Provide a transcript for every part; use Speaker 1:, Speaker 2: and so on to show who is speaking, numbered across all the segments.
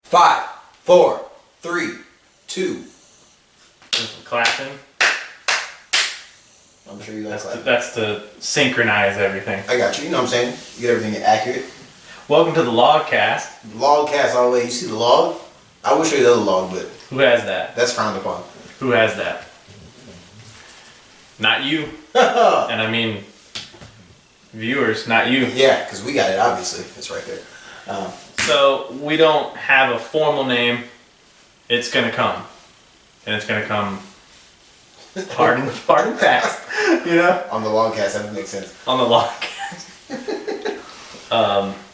Speaker 1: 5, 4, 3, 2.
Speaker 2: Some clapping.
Speaker 1: I'm sure you guys like
Speaker 2: That's to synchronize everything.
Speaker 1: I got you. You know what I'm saying? You get everything accurate.
Speaker 2: Welcome to the Logcast.
Speaker 1: Logcast all the way. You see the log? I will show you the other log, but
Speaker 2: Who has that?
Speaker 1: that's frowned upon.
Speaker 2: Who has that? Not you. And I mean, viewers, not you.
Speaker 1: Yeah, because we got it, obviously. It's right there.
Speaker 2: So, we don't have a formal name. It's going to come. And it's going to come hard and fast. You know?
Speaker 1: On the Logcast, that makes sense.
Speaker 2: On the Logcast.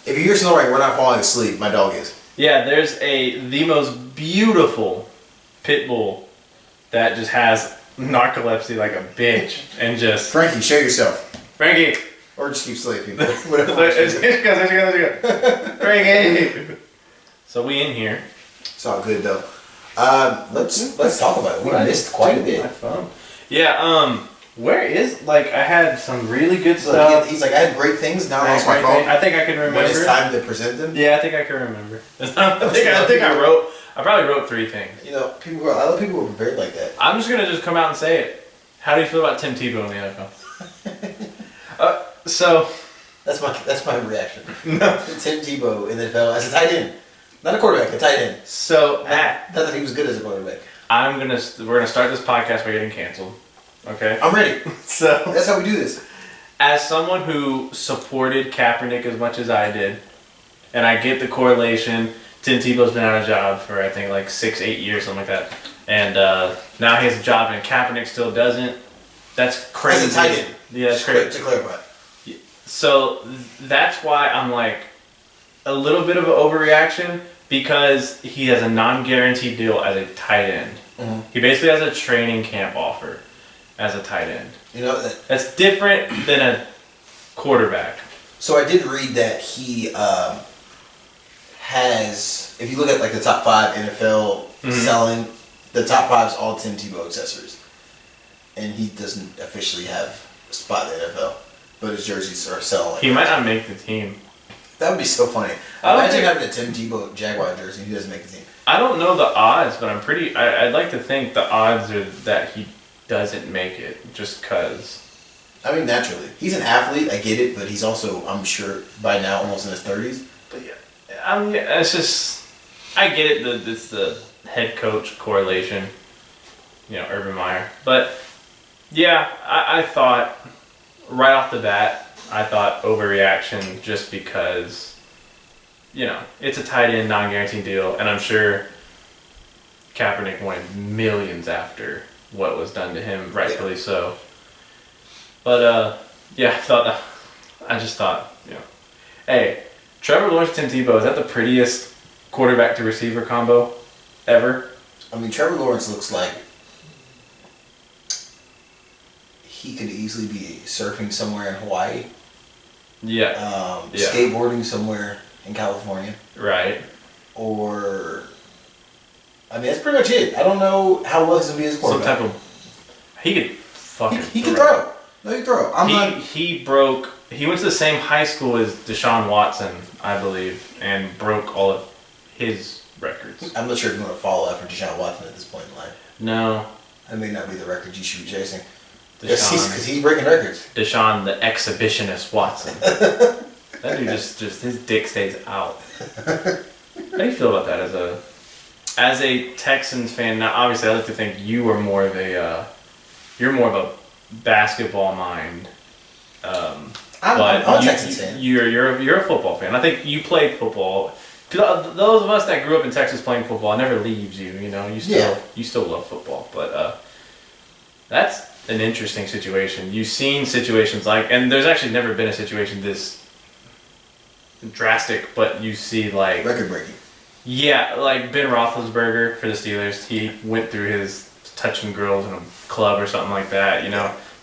Speaker 1: If you hear snoring, we're not falling asleep. My dog is.
Speaker 2: Yeah, there's the most beautiful pit bull that just has narcolepsy like a bitch and just...
Speaker 1: Frankie, show yourself.
Speaker 2: Frankie!
Speaker 1: Or just keep sleeping. Whatever.
Speaker 2: Let's go. Frankie! So we in here.
Speaker 1: It's all good though. Let's talk about it. We missed quite a bit.
Speaker 2: My phone. Yeah, where is, like, I had some really good
Speaker 1: Look,
Speaker 2: stuff.
Speaker 1: he's like, I had great things, now I lost my phone.
Speaker 2: I think I can remember.
Speaker 1: When it's time to present them.
Speaker 2: Yeah, I think I can remember. I probably wrote 3 things.
Speaker 1: You know, a lot of people were prepared like that.
Speaker 2: I'm just gonna come out and say it. How do you feel about Tim Tebow in the NFL? So
Speaker 1: that's my reaction. No. Tim Tebow in the NFL as a tight end, not a quarterback, a tight end.
Speaker 2: So
Speaker 1: not that he was good as a quarterback.
Speaker 2: we're gonna start this podcast by getting canceled. Okay.
Speaker 1: I'm ready.
Speaker 2: So
Speaker 1: that's how we do this.
Speaker 2: As someone who supported Kaepernick as much as I did, and I get the correlation. Tim Tebow's been out of job for I think like 6-8 years, something like that, and now he has a job and Kaepernick still doesn't. That's crazy.
Speaker 1: As a tight end.
Speaker 2: Yeah, that's crazy.
Speaker 1: To clarify.
Speaker 2: So that's why I'm like a little bit of an overreaction because he has a non-guaranteed deal as a tight end.
Speaker 1: Mm-hmm.
Speaker 2: He basically has a training camp offer as a tight end.
Speaker 1: You know
Speaker 2: that's different than a quarterback.
Speaker 1: So I did read that he has. If you look at like the top 5 NFL selling, the top 5 is all Tim Tebow accessories, and he doesn't officially have a spot in the NFL. But his jerseys are selling.
Speaker 2: He might not make the team.
Speaker 1: That would be so funny. Imagine having a Tim Tebow Jaguar jersey and he doesn't make the team.
Speaker 2: I don't know the odds, but I'd like to think the odds are that he doesn't make it just because.
Speaker 1: I mean, naturally. He's an athlete, I get it, but he's also, I'm sure, by now almost in his 30s.
Speaker 2: But yeah, I mean, it's just, I get it, it's the head coach correlation, Urban Meyer. But yeah, I thought... Right off the bat, I thought overreaction just because, it's a tight end, non-guaranteed deal, and I'm sure Kaepernick wanted millions after what was done to him, rightfully so. But, I just thought, hey, Trevor Lawrence, Tim Tebow, is that the prettiest quarterback to receiver combo ever?
Speaker 1: I mean, Trevor Lawrence looks like he could easily be surfing somewhere in Hawaii.
Speaker 2: Yeah.
Speaker 1: Skateboarding somewhere in California.
Speaker 2: Right.
Speaker 1: Or, I mean, that's pretty much it. I don't know how well he's going to be as a quarterback.
Speaker 2: He could fucking
Speaker 1: He could throw. No, he could throw.
Speaker 2: He went to the same high school as Deshaun Watson, I believe, and broke all of his records.
Speaker 1: I'm not sure if you want to follow after Deshaun Watson at this point in life.
Speaker 2: No.
Speaker 1: That may not be the record you should be chasing.
Speaker 2: Deshaun,
Speaker 1: because he's breaking records.
Speaker 2: Deshaun, the exhibitionist Watson. That dude just his dick stays out. How do you feel about that as a Texans fan? Now, obviously, I like to think you are more of a basketball mind.
Speaker 1: I'm a Texans fan.
Speaker 2: You're a football fan. I think you played football. Those of us that grew up in Texas playing football, it never leaves you. You still love football, but that's an interesting situation. You've seen situations and there's actually never been a situation this drastic, but you see
Speaker 1: record breaking. Yeah,
Speaker 2: like Ben Roethlisberger for the Steelers. He went through his touching girls in a club or something like that.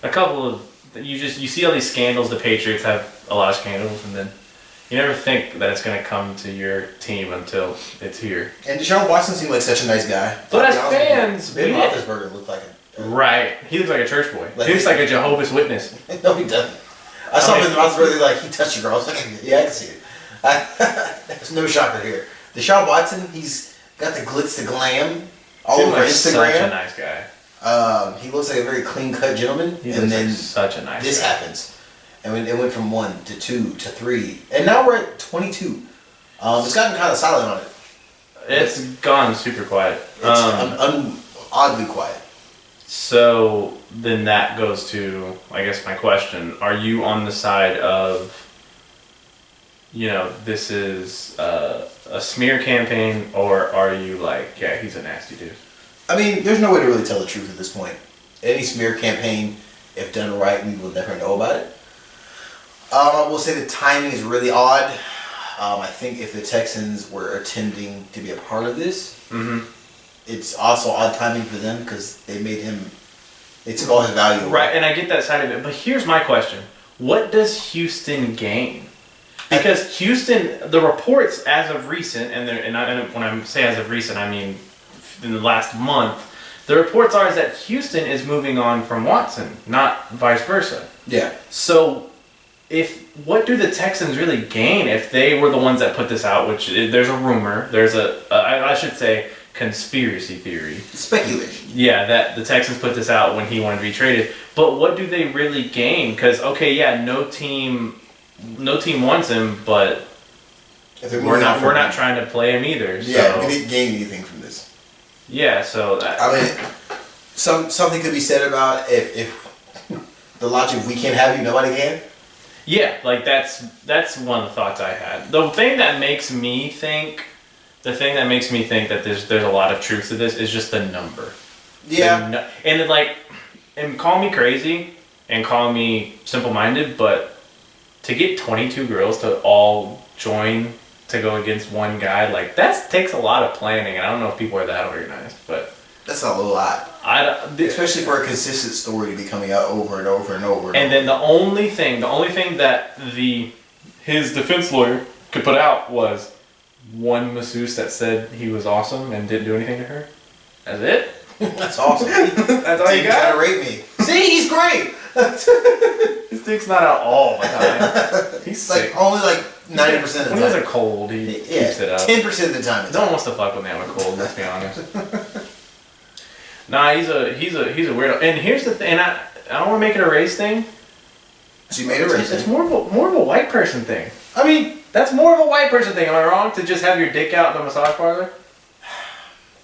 Speaker 2: A couple of you see all these scandals. The Patriots have a lot of scandals, and then you never think that it's going to come to your team until it's here.
Speaker 1: And Deshaun Watson seemed like such a nice guy.
Speaker 2: But as fans,
Speaker 1: Ben Roethlisberger looked like
Speaker 2: right. He looks like a church boy. He looks like a Jehovah's Witness.
Speaker 1: No, he doesn't. I saw Ben Roethlisberger he touched a girl. I was like, yeah, I can see it. There's no shocker here. Deshaun Watson, he's got the glitz, the glam all
Speaker 2: Seems
Speaker 1: over
Speaker 2: like
Speaker 1: Instagram.
Speaker 2: Such a nice guy.
Speaker 1: He looks like a very clean-cut gentleman.
Speaker 2: And then such a nice
Speaker 1: this
Speaker 2: guy.
Speaker 1: happens. And it went from 1 to 2 to 3. And now we're at 22. It's gotten kind of silent on it.
Speaker 2: It's gone super quiet.
Speaker 1: It's oddly quiet.
Speaker 2: So then that goes to, I guess, my question. Are you on the side of, this is a smear campaign, or are you like, yeah, he's a nasty dude?
Speaker 1: I mean, there's no way to really tell the truth at this point. Any smear campaign, if done right, we will never know about it. I will say the timing is really odd. I think if the Texans were attempting to be a part of this, it's also odd timing for them because they took all his value away.
Speaker 2: Right, and I get that side of it. But here's my question. What does Houston gain? Because Houston, the reports as of recent, and when I say as of recent, I mean in the last month, the reports are that Houston is moving on from Watson, not vice versa.
Speaker 1: Yeah.
Speaker 2: So, what do the Texans really gain if they were the ones that put this out? Which there's a rumor, there's I should say conspiracy theory,
Speaker 1: speculation.
Speaker 2: Yeah, that the Texans put this out when he wanted to be traded. But what do they really gain? Because no team wants him, but we're not trying to play him either.
Speaker 1: Yeah,
Speaker 2: so.
Speaker 1: we didn't gain anything from this.
Speaker 2: Yeah, so
Speaker 1: something could be said about if the logic, we can't have you, nobody can.
Speaker 2: Yeah, like that's one of the thoughts I had. The thing that makes me think that there's a lot of truth to this is just the number.
Speaker 1: Yeah.
Speaker 2: And call me crazy and call me simple-minded, but to get 22 girls to all join to go against one guy, like that takes a lot of planning, and I don't know if people are that organized, but
Speaker 1: that's a lot. Especially for a consistent story to be coming out over and over and over.
Speaker 2: And then the only thing that his defense lawyer could put out was one masseuse that said he was awesome and didn't do anything to her. That's it.
Speaker 1: That's awesome.
Speaker 2: That's all you got.
Speaker 1: To rate me. See, he's great.
Speaker 2: His dick's not out all the time. He's sick.
Speaker 1: Only 90% of the time.
Speaker 2: When he has a cold, he keeps it up.
Speaker 1: 10% of the time.
Speaker 2: No one wants to fuck when they have a cold. Let's be honest. Nah, he's a weirdo. And here's the thing. And I don't want to make it a race thing.
Speaker 1: She made a race thing.
Speaker 2: It's more of a white person thing. I mean, that's more of a white person thing. Am I wrong? To just have your dick out in the massage parlor?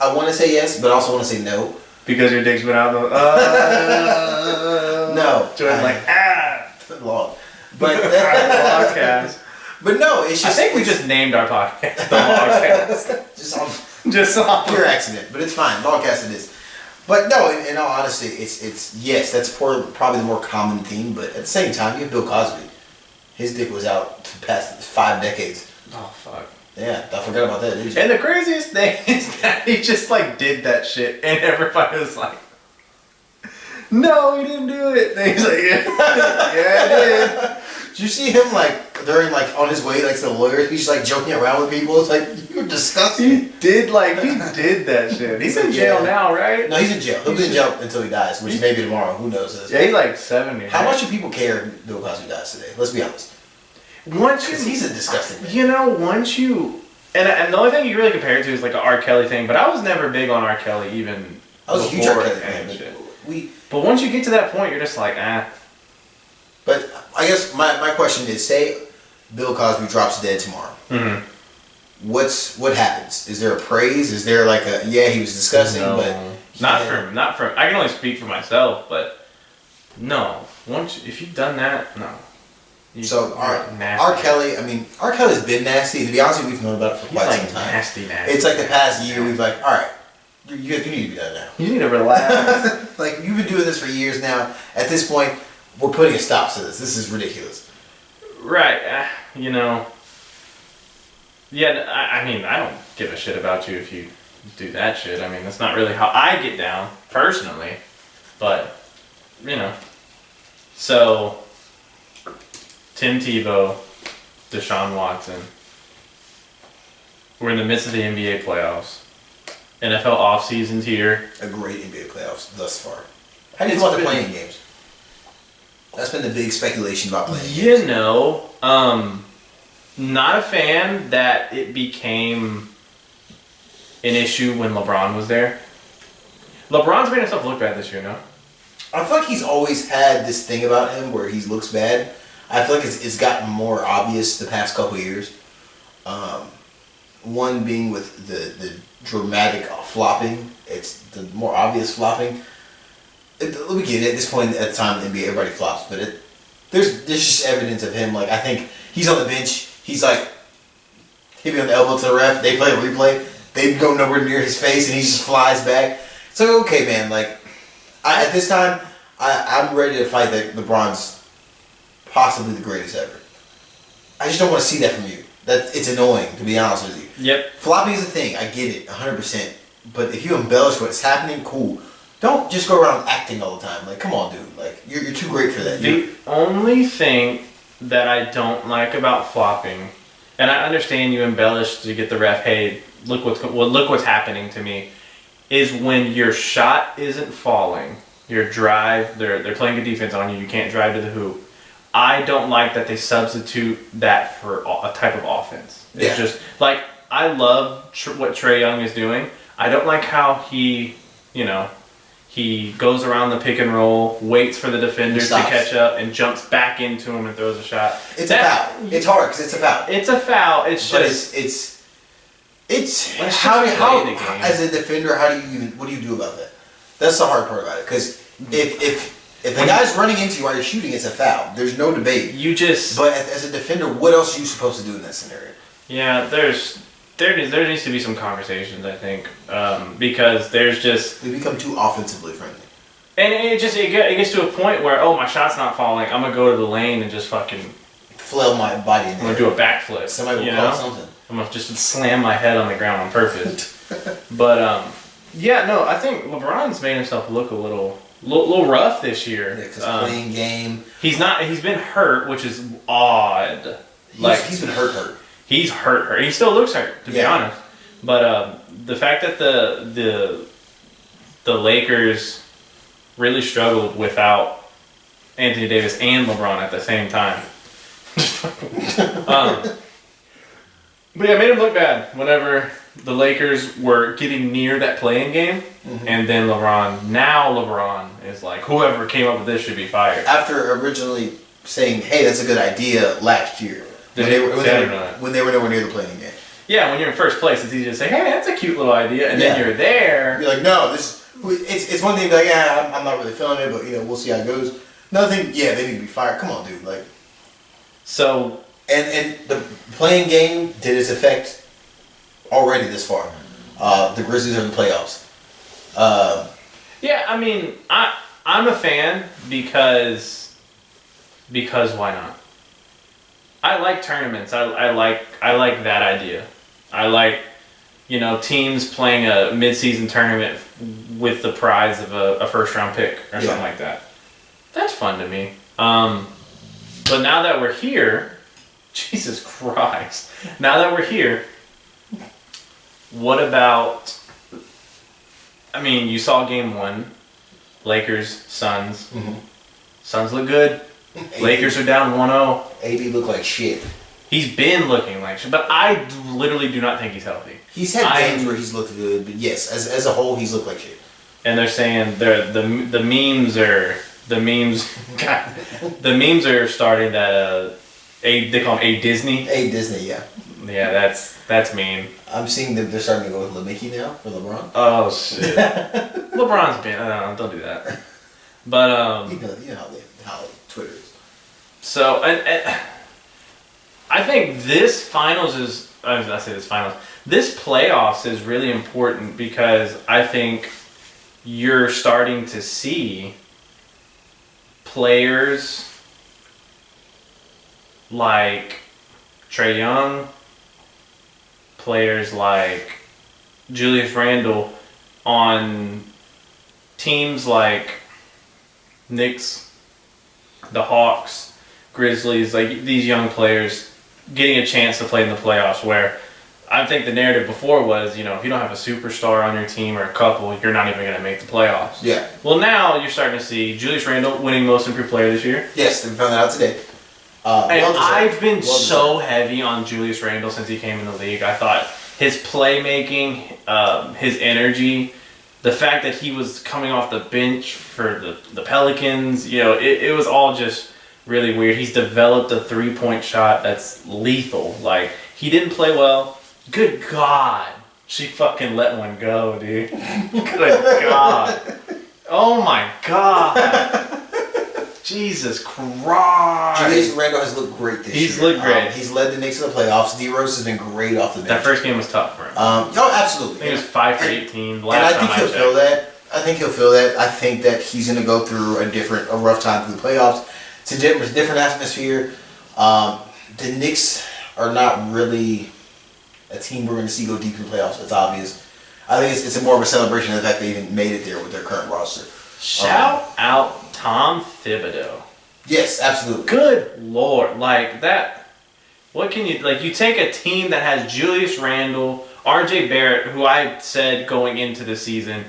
Speaker 1: I want to say yes, but I also want to say no.
Speaker 2: Because your dick's been out in the...
Speaker 1: no.
Speaker 2: Jordan's
Speaker 1: long. But...
Speaker 2: Logcast.
Speaker 1: But no, it's just...
Speaker 2: I think we just named our podcast the Logcast. just on
Speaker 1: pure accident, but it's fine. Logcast it is. But no, in all honesty, it's yes, that's probably the more common theme, but at the same time, you have Bill Cosby. His dick was out for the past 5 decades.
Speaker 2: Oh, fuck.
Speaker 1: Yeah, I forgot about that, didn't you?
Speaker 2: And the craziest thing is that he just did that shit, and everybody was like, no, he didn't do it. And he's like, yeah, I did.
Speaker 1: Did you see him during on his way to the lawyers? He's joking around with people. It's you're disgusting.
Speaker 2: He did that shit. He's in jail now, right?
Speaker 1: No, he's in jail. He'll be in jail until he dies, which may be tomorrow. Who knows?
Speaker 2: Yeah, he's 70.
Speaker 1: How much do people care if Bill Cosby dies today? Let's be honest. Because he's a disgusting man.
Speaker 2: Once you... And the only thing you really compare it to is an R. Kelly thing, but I was never big on R. Kelly even
Speaker 1: I was a huge R. Kelly fan.
Speaker 2: But once you get to that point, you're just like,
Speaker 1: But I guess my question is, say Bill Cosby drops dead tomorrow.
Speaker 2: Mm-hmm.
Speaker 1: What happens? Is there a praise? Is there he was disgusting,
Speaker 2: no.
Speaker 1: but...
Speaker 2: Not for I can only speak for myself, but no. If you've done that, no.
Speaker 1: So R. Kelly, R. Kelly's been nasty. To be honest with you, we've known about it for quite some time.
Speaker 2: Nasty.
Speaker 1: It's the past year we've all right, you need to be done now.
Speaker 2: You need to relax.
Speaker 1: You've been doing this for years now. At this point, we're putting a stop to this. This is ridiculous.
Speaker 2: Right. Yeah, I don't give a shit about you if you do that shit. That's not really how I get down, personally. But, So... Tim Tebow, Deshaun Watson. We're in the midst of the NBA playoffs. NFL off-season's here.
Speaker 1: A great NBA playoffs thus far. How do you feel about the playing games? That's been the big speculation about playing games.
Speaker 2: Not a fan that it became an issue when LeBron was there. LeBron's made himself look bad this year, no?
Speaker 1: I feel like he's always had this thing about him where he looks bad. I feel like it's gotten more obvious the past couple of years. One being with the dramatic flopping. It's the more obvious flopping. Let me get it. At this point at the time in the NBA, everybody flops, but there's just evidence of him. Like, I think he's on the bench. He's like, he'd be on the elbow to the ref. They play a replay. They go nowhere near his face, and he just flies back. So okay, man. Like, at this time, I'm ready to fight that LeBron's possibly the greatest ever. I just don't want to see that from you. That it's annoying, to be honest with you.
Speaker 2: Yep.
Speaker 1: Flopping is a thing. I get it, 100%. But if you embellish what's happening, cool. Don't just go around acting all the time. Like, come on, dude. Like, you're too great for that.
Speaker 2: The only thing that I don't like about flopping, and I understand you embellish to get the ref, hey, look what's happening to me, is when your shot isn't falling, your drive, they're playing a defense on you, you can't drive to the hoop. I don't like that they substitute that for a type of offense. It's just, like, I love what Trae Young is doing. I don't like how he goes around the pick and roll, waits for the defenders to catch up, and jumps back into him and throws a shot.
Speaker 1: It's a foul. It's hard because it's a foul.
Speaker 2: It's a foul. It's
Speaker 1: how as a defender, what do you do about that? That's the hard part about it. Because if the guy's running into you while you're shooting, it's a foul. There's no debate. But as a defender, what else are you supposed to do in that scenario?
Speaker 2: Yeah, there needs to be some conversations, I think, because there's just...
Speaker 1: They become too offensively friendly.
Speaker 2: And it gets to a point where, my shot's not falling, I'm going to go to the lane and just fucking...
Speaker 1: flail my body in there.
Speaker 2: I'm going to do a backflip.
Speaker 1: Somebody will call something.
Speaker 2: I'm going to just slam my head on the ground on purpose. But, I think LeBron's made himself look a little rough this year.
Speaker 1: Yeah, because playing game...
Speaker 2: He's been hurt, which is odd.
Speaker 1: He's been hurt.
Speaker 2: He's hurt. He still looks hurt, to be honest. But the fact that the Lakers really struggled without Anthony Davis and LeBron at the same time. But it made him look bad whenever the Lakers were getting near that play-in game, and then LeBron is like, whoever came up with this should be fired.
Speaker 1: After originally saying, hey, that's a good idea last year. When they were nowhere near the playing game.
Speaker 2: Yeah, when you're in first place, it's easy to say, hey, that's a cute little idea, and then you're there.
Speaker 1: You're like, no, it's one thing to be like, yeah, I'm not really feeling it, but we'll see how it goes. Another thing, they need to be fired. Come on, dude. Like,
Speaker 2: so
Speaker 1: and the playing game did its effect already this far. The Grizzlies are in the playoffs.
Speaker 2: I mean, I'm a fan because why not? I like tournaments. I like that idea. I like, teams playing a mid-season tournament with the prize of a first-round pick or something like that. That's fun to me. But now that we're here, Jesus Christ. Now that we're here, what about... I mean, you saw game 1. Lakers, Suns. Suns look good. Lakers are down 1-0.
Speaker 1: AD looked like shit.
Speaker 2: He's been looking like shit, but I literally do not think he's healthy.
Speaker 1: He's had games where he's looked good, but yes, as a whole, he's looked like shit.
Speaker 2: And they're saying the memes are starting that they call him A Disney.
Speaker 1: A Disney, yeah.
Speaker 2: Yeah, that's mean.
Speaker 1: I'm seeing that they're starting to go with LeMickey now for LeBron.
Speaker 2: Oh shit. LeBron's been. Don't do that. But
Speaker 1: you know how Twitter is.
Speaker 2: So, and I think this finals is, this playoffs is really important because I think you're starting to see players like Trae Young, players like Julius Randle on teams like Knicks, the Hawks, Grizzlies, like these young players getting a chance to play in the playoffs, where I think the narrative before was, if you don't have a superstar on your team or a couple, you're not even going to make the playoffs.
Speaker 1: Yeah.
Speaker 2: Well, now you're starting to see Julius Randle winning Most Improved Player this year.
Speaker 1: Yes, they found that out today.
Speaker 2: And I've been so heavy on Julius Randle since he came in the league. I thought his playmaking, his energy, the fact that he was coming off the bench for the Pelicans, it was all just really weird. He's developed a 3-point shot that's lethal. Like, he didn't play well. Good God. She fucking let one go, dude. Good God. Oh my God. Jesus Christ.
Speaker 1: Julius Randle has looked great this year.
Speaker 2: He's looked great.
Speaker 1: He's led the Knicks to the playoffs. D-Rose has been great off the bench.
Speaker 2: That first game was tough for him.
Speaker 1: No, absolutely.
Speaker 2: I think it was 5 for 18.
Speaker 1: And I think he'll feel that. I think that he's going to go through a rough time through the playoffs. It's a different atmosphere. The Knicks are not really a team we're going to see go deep in the playoffs. It's obvious. I think it's more of a celebration of the fact they even made it there with their current roster.
Speaker 2: Shout out Tom Thibodeau.
Speaker 1: Yes, absolutely.
Speaker 2: Good Lord. Like, that... What can you... Like, you take a team that has Julius Randle, RJ Barrett, who I said going into the season,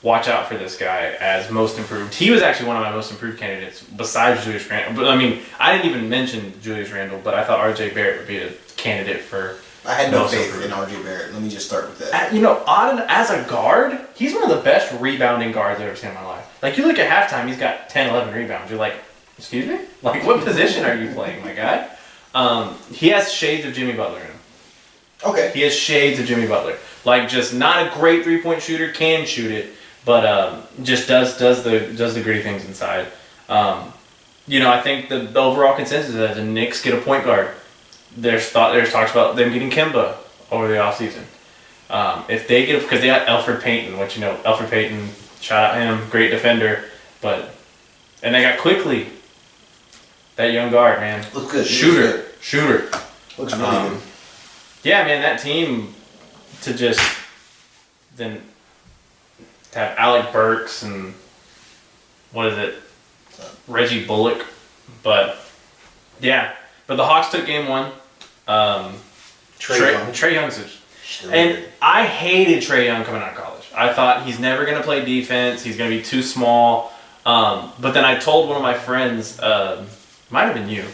Speaker 2: watch out for this guy as most improved. He was actually one of my most improved candidates besides Julius Randle. But, I mean, I didn't even mention Julius Randle, but I thought RJ Barrett would be a candidate for...
Speaker 1: I had no faith in RJ Barrett. Let me just start with that.
Speaker 2: As a guard, he's one of the best rebounding guards I've ever seen in my life. Like, you look at halftime, he's got 10, 11 rebounds. You're like, excuse me? Like, what position are you playing, my guy? He has shades of Jimmy Butler in him.
Speaker 1: Okay.
Speaker 2: He has shades of Jimmy Butler. Like, just not a great 3-point shooter, can shoot it, but just does the gritty things inside. I think the overall consensus is that the Knicks get a point guard. There's talks about them getting Kemba over the offseason. If they get, because they got Elfrid Payton, which Elfrid Payton, shout out him, great defender, and they got Quickly, that young guard, man.
Speaker 1: Looks good.
Speaker 2: Shooter.
Speaker 1: Looks really good.
Speaker 2: Yeah, man, that team to have Alec Burks and Reggie Bullock, but the Hawks took game 1. Trae Young's and I hated Trae Young coming out of college. I thought he's never going to play defense. He's going to be too small. But then I told one of my friends, might have been you,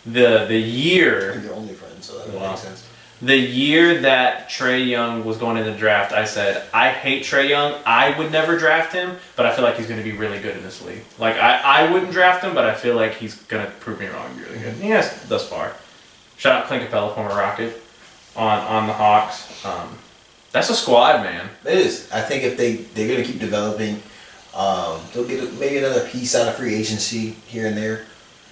Speaker 2: the year.
Speaker 1: You're the only friend, so that would make sense.
Speaker 2: The year that Trae Young was going in the draft, I said, I hate Trae Young. I would never draft him, but I feel like he's going to be really good in this league. Like, I wouldn't draft him, but I feel like he's going to prove me wrong really good. He has thus far. Shout out Clint Capella, former Rocket, on the Hawks. That's a squad, man.
Speaker 1: It is. I think if they're going to keep developing, they'll get maybe another piece out of free agency here and there.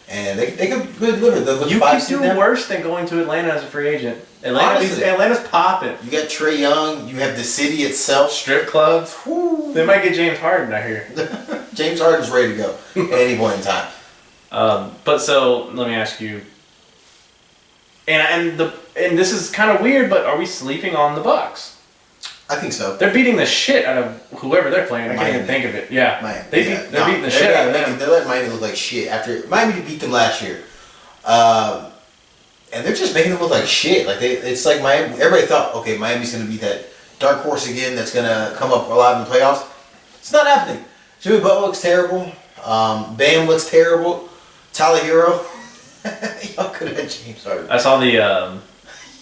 Speaker 1: And they could really deliver.
Speaker 2: You can do worse than going to Atlanta as a free agent. Atlanta's popping.
Speaker 1: You got Trae Young. You have the city itself.
Speaker 2: Strip clubs. Woo. They might get James Harden out here.
Speaker 1: James Harden's ready to go at any point in time.
Speaker 2: But so let me ask you. And this is kind of weird, but are we sleeping on the Bucks?
Speaker 1: I think so.
Speaker 2: They're beating the shit out of whoever they're playing. I can't even think of it. Yeah,
Speaker 1: Miami.
Speaker 2: They're beating the shit out of them.
Speaker 1: They let Miami look like shit after Miami beat them last year, and they're just making them look like shit. Like it's like Miami. Everybody thought, okay, Miami's going to be that dark horse again that's going to come up alive in the playoffs. It's not happening. Jimmy Butler looks terrible. Bam looks terrible. Tyler Hero. Y'all could have had James Harden.
Speaker 2: I saw the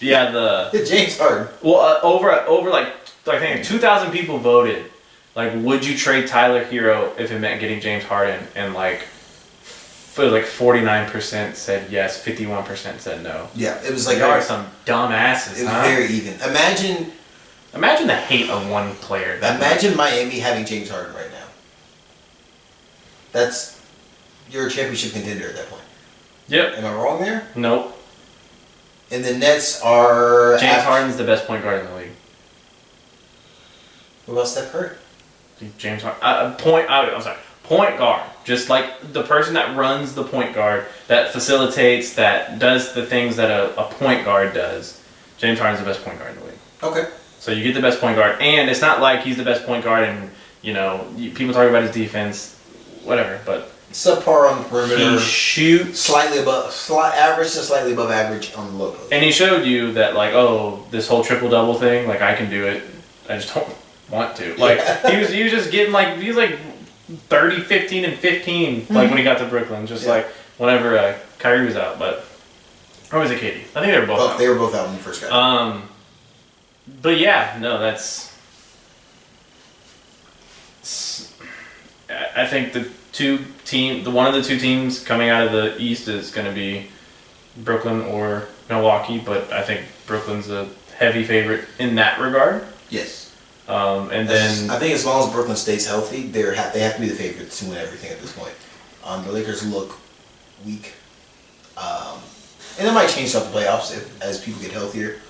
Speaker 1: James Harden.
Speaker 2: Well, over like I think 2,000 people voted. Like, would you trade Tyler Hero if it meant getting James Harden? And like 49% said yes, 51% said no.
Speaker 1: Yeah, it was like
Speaker 2: there are some dumb asses.
Speaker 1: It was very even.
Speaker 2: Imagine the hate of one player.
Speaker 1: Imagine Miami having James Harden right now. You're a championship contender at that point.
Speaker 2: Yep.
Speaker 1: Am I wrong there?
Speaker 2: Nope.
Speaker 1: And the Nets are...
Speaker 2: James Harden's the best point guard in the league.
Speaker 1: What about Steph Curry?
Speaker 2: James Harden. Point guard. Just like the person that runs the point guard, that facilitates, that does the things that a point guard does. James Harden's the best point guard in the league.
Speaker 1: Okay.
Speaker 2: So you get the best point guard. And it's not like he's the best point guard and, people talk about his defense, whatever, but...
Speaker 1: Subpar on the perimeter.
Speaker 2: He shoots
Speaker 1: average to slightly above average on the low post.
Speaker 2: And he showed you that, like, this whole triple-double thing, like, I can do it. I just don't want to. Like, he was just getting, like, he was like 30, 15, and 15, like, when he got to Brooklyn. Just, like, whenever Kyrie was out. But, or was it KD? I think they were both out.
Speaker 1: They were both out when he first got
Speaker 2: But yeah, no, I think one of the two teams coming out of the East is going to be Brooklyn or Milwaukee, but I think Brooklyn's a heavy favorite in that regard.
Speaker 1: Yes.
Speaker 2: And then
Speaker 1: I think as long as Brooklyn stays healthy, they have to be the favorites to win everything at this point. The Lakers look weak, and it might change throughout the playoffs as people get healthier.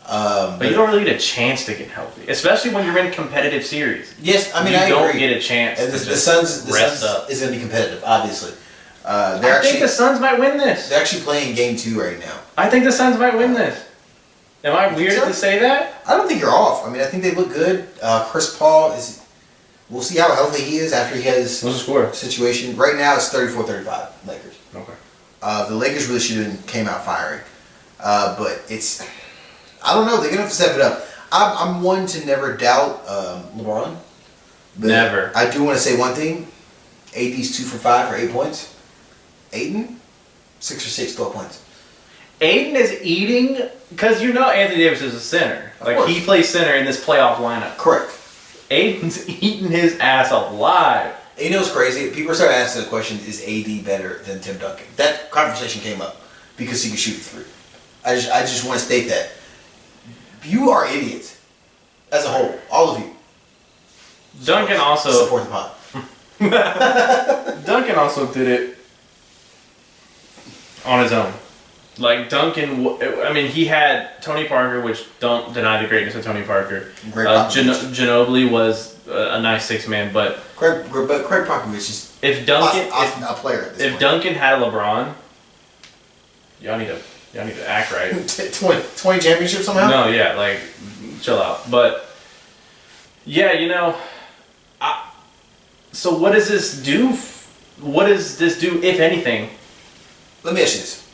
Speaker 2: But you don't really get a chance to get healthy, especially when you're in competitive series.
Speaker 1: Yes, I mean
Speaker 2: I don't
Speaker 1: agree.
Speaker 2: Get a chance.
Speaker 1: And the Suns is going to be competitive, obviously.
Speaker 2: I think the Suns might win this.
Speaker 1: They're actually playing game 2 right now.
Speaker 2: I think the Suns might win this. Am I weird to say that?
Speaker 1: I don't think you're off. I mean, I think they look good. Chris Paul is. We'll see how healthy he is after he has
Speaker 2: What's the score?
Speaker 1: Situation. Right now it's 34-35 Lakers.
Speaker 2: Okay.
Speaker 1: The Lakers really should have came out firing, but it's. I don't know. They're gonna have to step it up. I'm one to never doubt LeBron.
Speaker 2: Never.
Speaker 1: I do want to say one thing. AD's 2 for 5 for 8 points. Aiden, 6 for 6, 12 points.
Speaker 2: Aiden is eating because Anthony Davis is a center. Like he plays center in this playoff lineup.
Speaker 1: Correct.
Speaker 2: Aiden's eating his ass alive.
Speaker 1: You know what's crazy? People started asking the question: is AD better than Tim Duncan? That conversation came up because he can shoot 3. I just want to state that. You are idiots. As a whole. All of you.
Speaker 2: Duncan also...
Speaker 1: Support the pod.
Speaker 2: Duncan also did it on his own. Like, Duncan... I mean, he had Tony Parker, which don't deny the greatness of Tony Parker. Ginobili was a nice 6-man, but...
Speaker 1: Craig Popovich is
Speaker 2: if Duncan...
Speaker 1: a player at this point.
Speaker 2: If Duncan had a LeBron, y'all need to act right.
Speaker 1: 20 championships somehow?
Speaker 2: No, yeah, like, chill out. But, yeah, so what does this do? What does this do, if anything?
Speaker 1: Let me ask you this.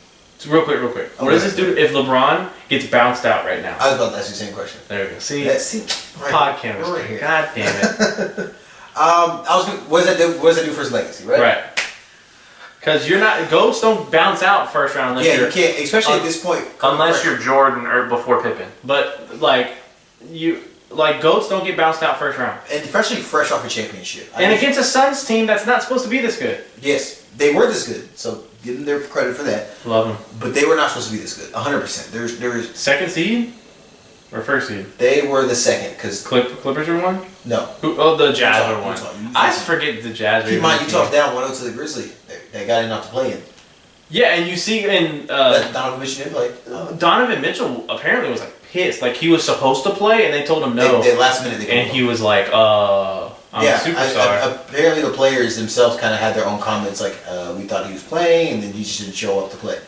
Speaker 2: Real quick. Okay. What does this do if LeBron gets bounced out right now?
Speaker 1: I was about to ask you the same question.
Speaker 2: There we go. See?
Speaker 1: Right
Speaker 2: podcast.
Speaker 1: Right here.
Speaker 2: God damn it.
Speaker 1: What does that do for his legacy, right?
Speaker 2: Right. Because goats don't bounce out first round unless
Speaker 1: you can't, especially at this point.
Speaker 2: Unless you're Jordan or before Pippen. But, goats don't get bounced out first round.
Speaker 1: And especially fresh off a championship.
Speaker 2: And against a Suns team that's not supposed to be this good.
Speaker 1: Yes, they were this good. So give them their credit for that.
Speaker 2: Love them.
Speaker 1: But they were not supposed to be this good. 100%. There's
Speaker 2: second seed or first seed?
Speaker 1: They were the second because
Speaker 2: Clippers were one.
Speaker 1: No.
Speaker 2: The Jazz were one. I forget the Jazz.
Speaker 1: Keep in mind, you talked down 1-0 to the Grizzlies. They got enough to play in.
Speaker 2: Yeah, and you see in
Speaker 1: Donovan Mitchell didn't play.
Speaker 2: Donovan Mitchell apparently was pissed. Like he was supposed to play, and they told him no.
Speaker 1: They last minute.
Speaker 2: And he was like, "I'm a superstar."
Speaker 1: Apparently, the players themselves kind of had their own comments, like, "We thought he was playing, and then he just didn't show up to play."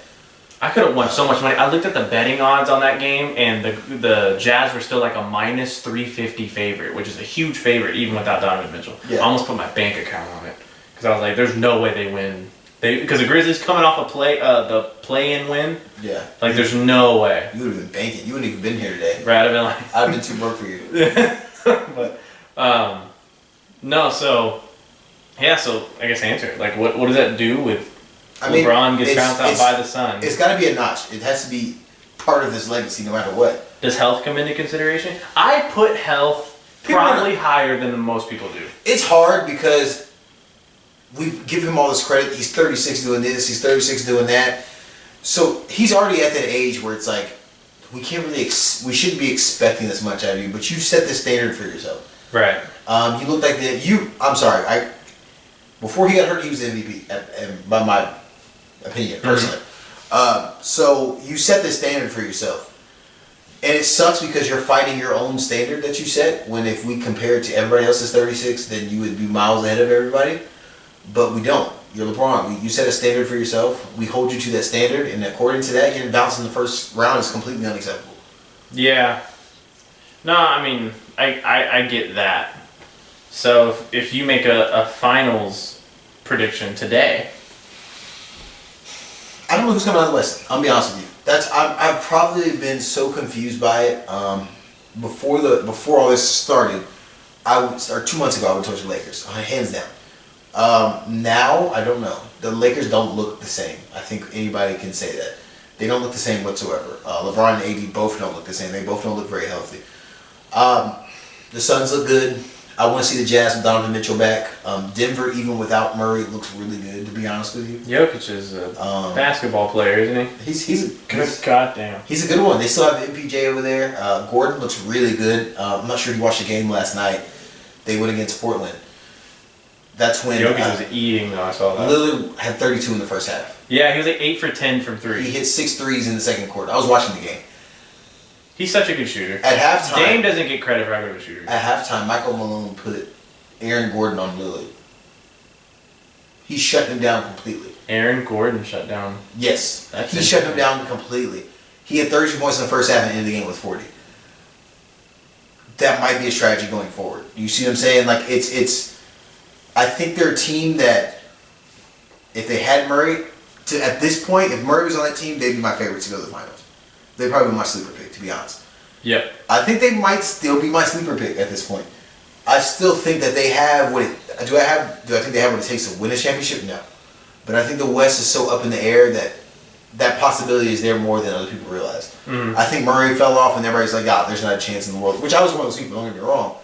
Speaker 2: I could have won so much money. I looked at the betting odds on that game, and the Jazz were still like a minus 350 favorite, which is a huge favorite even without Donovan Mitchell.
Speaker 1: Yeah.
Speaker 2: I almost put my bank account on it because I was like, "There's no way they win." Because the Grizzlies coming off the play-in win. Yeah. Like, there's no way.
Speaker 1: You would have been banking. You wouldn't even been here today.
Speaker 2: Right, I'd have been like...
Speaker 1: I'd have been too broke for you.
Speaker 2: But, no, so... Yeah, so, I guess answer it. Like, what does that do with LeBron gets bounced out by the Suns?
Speaker 1: It's got to be a notch. It has to be part of his legacy no matter what.
Speaker 2: Does health come into consideration? I put health probably higher than most people do.
Speaker 1: It's hard because... we give him all this credit. He's 36 doing this. He's 36 doing that. So he's already at that age where it's like we can't really. We shouldn't be expecting this much out of you. But you set the standard for yourself.
Speaker 2: Right.
Speaker 1: You look like I'm sorry. Before he got hurt, he was the MVP. By my opinion, personally. So you set the standard for yourself, and it sucks because you're fighting your own standard that you set. When if we compare it to everybody else's 36, then you would be miles ahead of everybody. But we don't. You're LeBron. You set a standard for yourself. We hold you to that standard, and according to that, getting bounced in the first round is completely unacceptable.
Speaker 2: Yeah. No, I mean, I get that. So if you make a finals prediction today,
Speaker 1: I don't know who's coming out of the West. I'll be honest with you. I've probably been so confused by it. Before all this started, 2 months ago, I would told you Lakers, hands down. Now, I don't know. The Lakers don't look the same. I think anybody can say that. They don't look the same whatsoever. LeBron and AD both don't look the same. They both don't look very healthy. The Suns look good. I want to see the Jazz with Donovan Mitchell back. Denver, even without Murray, looks really good, to be honest with you.
Speaker 2: Jokic is a basketball player, isn't he?
Speaker 1: He's
Speaker 2: goddamn.
Speaker 1: He's a good one. They still have MPJ over there. Gordon looks really good. I'm not sure if you watched the game last night. They went against Portland. That's when
Speaker 2: Jokic was eating, though. I saw that.
Speaker 1: Lillard had 32 in the first half.
Speaker 2: Yeah, he was like 8 for 10 from 3.
Speaker 1: He hit 6 threes in the second quarter. I was watching the game.
Speaker 2: He's such a good shooter.
Speaker 1: At halftime,
Speaker 2: Dame doesn't get credit for how good of a shooter.
Speaker 1: At halftime, Michael Malone put Aaron Gordon on Lillard. He shut him down completely.
Speaker 2: Aaron Gordon shut down.
Speaker 1: Yes, he shut him down completely. He had 32 points in the first half and ended the game with 40. That might be a strategy going forward. You see what I'm saying? Like it's. I think they're a team that, if they had Murray, at this point, if Murray was on that team, they'd be my favorites to go to the finals. They'd probably be my sleeper pick, to be honest.
Speaker 2: Yep.
Speaker 1: I think they might still be my sleeper pick at this point. I still think that they have what it. Do I think they have what it takes to win a championship? No. But I think the West is so up in the air that possibility is there more than other people realize.
Speaker 2: Mm-hmm.
Speaker 1: I think Murray fell off and everybody's like, there's not a chance in the world. Which I was one of those people, don't get me wrong.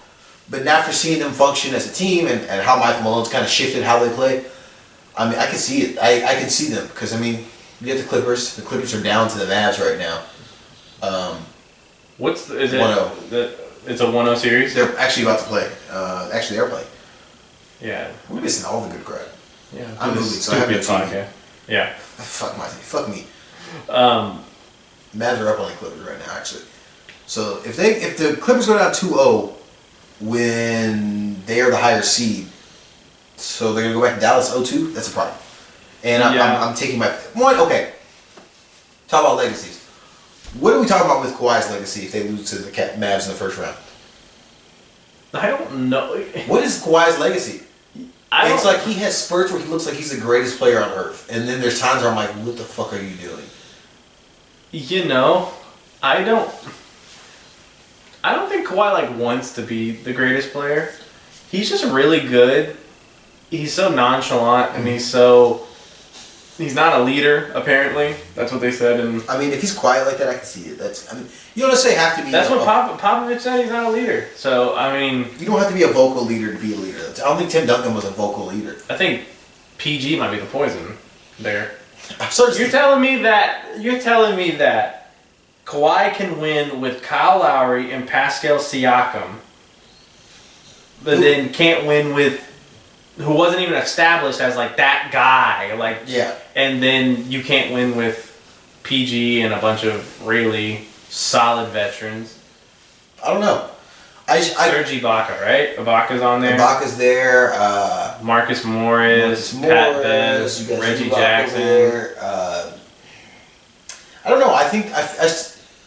Speaker 1: But after seeing them function as a team and how Michael Malone's kind of shifted how they play, I mean, I can see it. I can see them. Because, I mean, you have the Clippers. The Clippers are down to the Mavs right now.
Speaker 2: Is it
Speaker 1: 1-0.
Speaker 2: It's a 1-0 series?
Speaker 1: They're actually about to play. Actually, they're playing.
Speaker 2: Yeah.
Speaker 1: We're missing all the good crap.
Speaker 2: Yeah.
Speaker 1: I'm moving, so I have no
Speaker 2: podcast. Yeah.
Speaker 1: Fuck me. Mavs are up on the Clippers right now, actually. So if the Clippers go down 2-0 when they are the higher seed, so they're gonna go back to Dallas 0-2. That's a problem. And I'm taking my one. Okay. Talk about legacies. What are we talking about with Kawhi's legacy if they lose to the Mavs in the first round?
Speaker 2: I don't know.
Speaker 1: What is Kawhi's legacy? It's like he has spurts where he looks like he's the greatest player on earth, and then there's times where I'm like, what the fuck are you doing?
Speaker 2: You know, I don't think Kawhi wants to be the greatest player. He's just really good. He's so nonchalant, and he's not a leader. Apparently, that's what they said. And
Speaker 1: I mean, if he's quiet like that, I can see it. You don't necessarily have to be.
Speaker 2: That's what Popovich said. He's not a leader. So I mean,
Speaker 1: you don't have to be a vocal leader to be a leader. I don't think Tim Duncan was a vocal leader.
Speaker 2: I think PG might be the poison there.
Speaker 1: You're
Speaker 2: telling me that Kawhi can win with Kyle Lowry and Pascal Siakam, but then can't win with who wasn't even established as that guy.
Speaker 1: Yeah.
Speaker 2: And then you can't win with PG and a bunch of really solid veterans.
Speaker 1: I don't know.
Speaker 2: Serge Ibaka, right? Ibaka's on there.
Speaker 1: Ibaka's there.
Speaker 2: Marcus Morris, Pat Bev, Reggie Jackson.
Speaker 1: I don't know. I think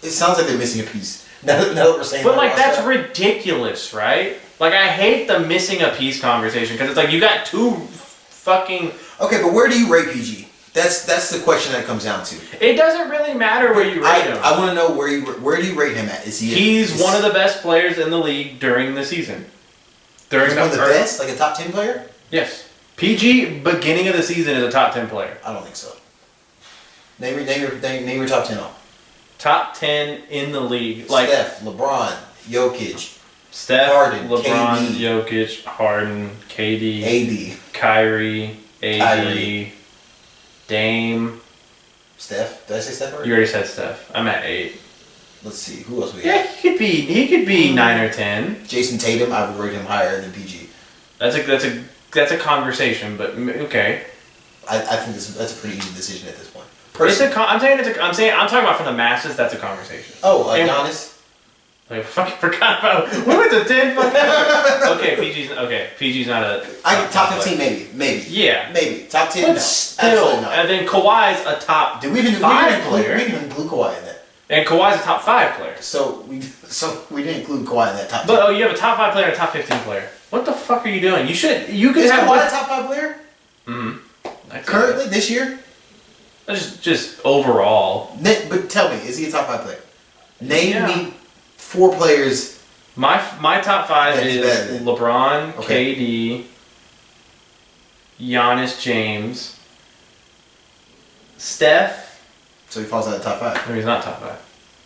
Speaker 1: it sounds like they're missing a piece. Now that we're saying
Speaker 2: but that's ridiculous, right? I hate the missing a piece conversation because it's like you got two fucking.
Speaker 1: Okay, but where do you rate PG? That's the question that comes down to.
Speaker 2: It doesn't really matter where you rate him.
Speaker 1: I want to know where do you rate him at?
Speaker 2: He's one of the best players in the league during the season.
Speaker 1: He's one of the best, like a top 10 player.
Speaker 2: Yes, PG beginning of the season is a top 10 player.
Speaker 1: I don't think so. Name your top 10 off.
Speaker 2: Top 10 in the league,
Speaker 1: Steph, LeBron, Jokic.
Speaker 2: Harden, LeBron,
Speaker 1: KD.
Speaker 2: Jokic, Harden, KD,
Speaker 1: AD,
Speaker 2: Kyrie, AD, Dame.
Speaker 1: Steph. Did I say Steph already?
Speaker 2: You already said Steph. I'm at 8.
Speaker 1: Let's see. Who else we got?
Speaker 2: Yeah, he could be 9 or 10.
Speaker 1: Jason Tatum, I would rate him higher than PG.
Speaker 2: That's a conversation, but okay.
Speaker 1: I think that's a pretty easy decision at this point.
Speaker 2: I'm talking about for the masses. That's a conversation.
Speaker 1: Oh, Giannis.
Speaker 2: I fucking forgot about. We went to 10. PG's not a.
Speaker 1: Top 15 maybe.
Speaker 2: Yeah,
Speaker 1: maybe top 10.
Speaker 2: But
Speaker 1: no,
Speaker 2: still,
Speaker 1: absolutely not.
Speaker 2: and then Kawhi's a top.
Speaker 1: Did we even
Speaker 2: 5 player?
Speaker 1: We didn't even include Kawhi in that.
Speaker 2: And Kawhi's a top 5 player.
Speaker 1: So we didn't include Kawhi in that top 10.
Speaker 2: But you have a top 5 player and a top 15 player. What the fuck are you doing? You could
Speaker 1: Is
Speaker 2: have
Speaker 1: Kawhi a top 5 player?
Speaker 2: Mm-hmm.
Speaker 1: Currently this year?
Speaker 2: Just overall.
Speaker 1: But tell me, is he a top 5 player? Name me 4 players.
Speaker 2: My top 5 is LeBron,
Speaker 1: okay.
Speaker 2: KD, Giannis, James, Steph.
Speaker 1: So he falls out of the top 5.
Speaker 2: No, he's not top 5.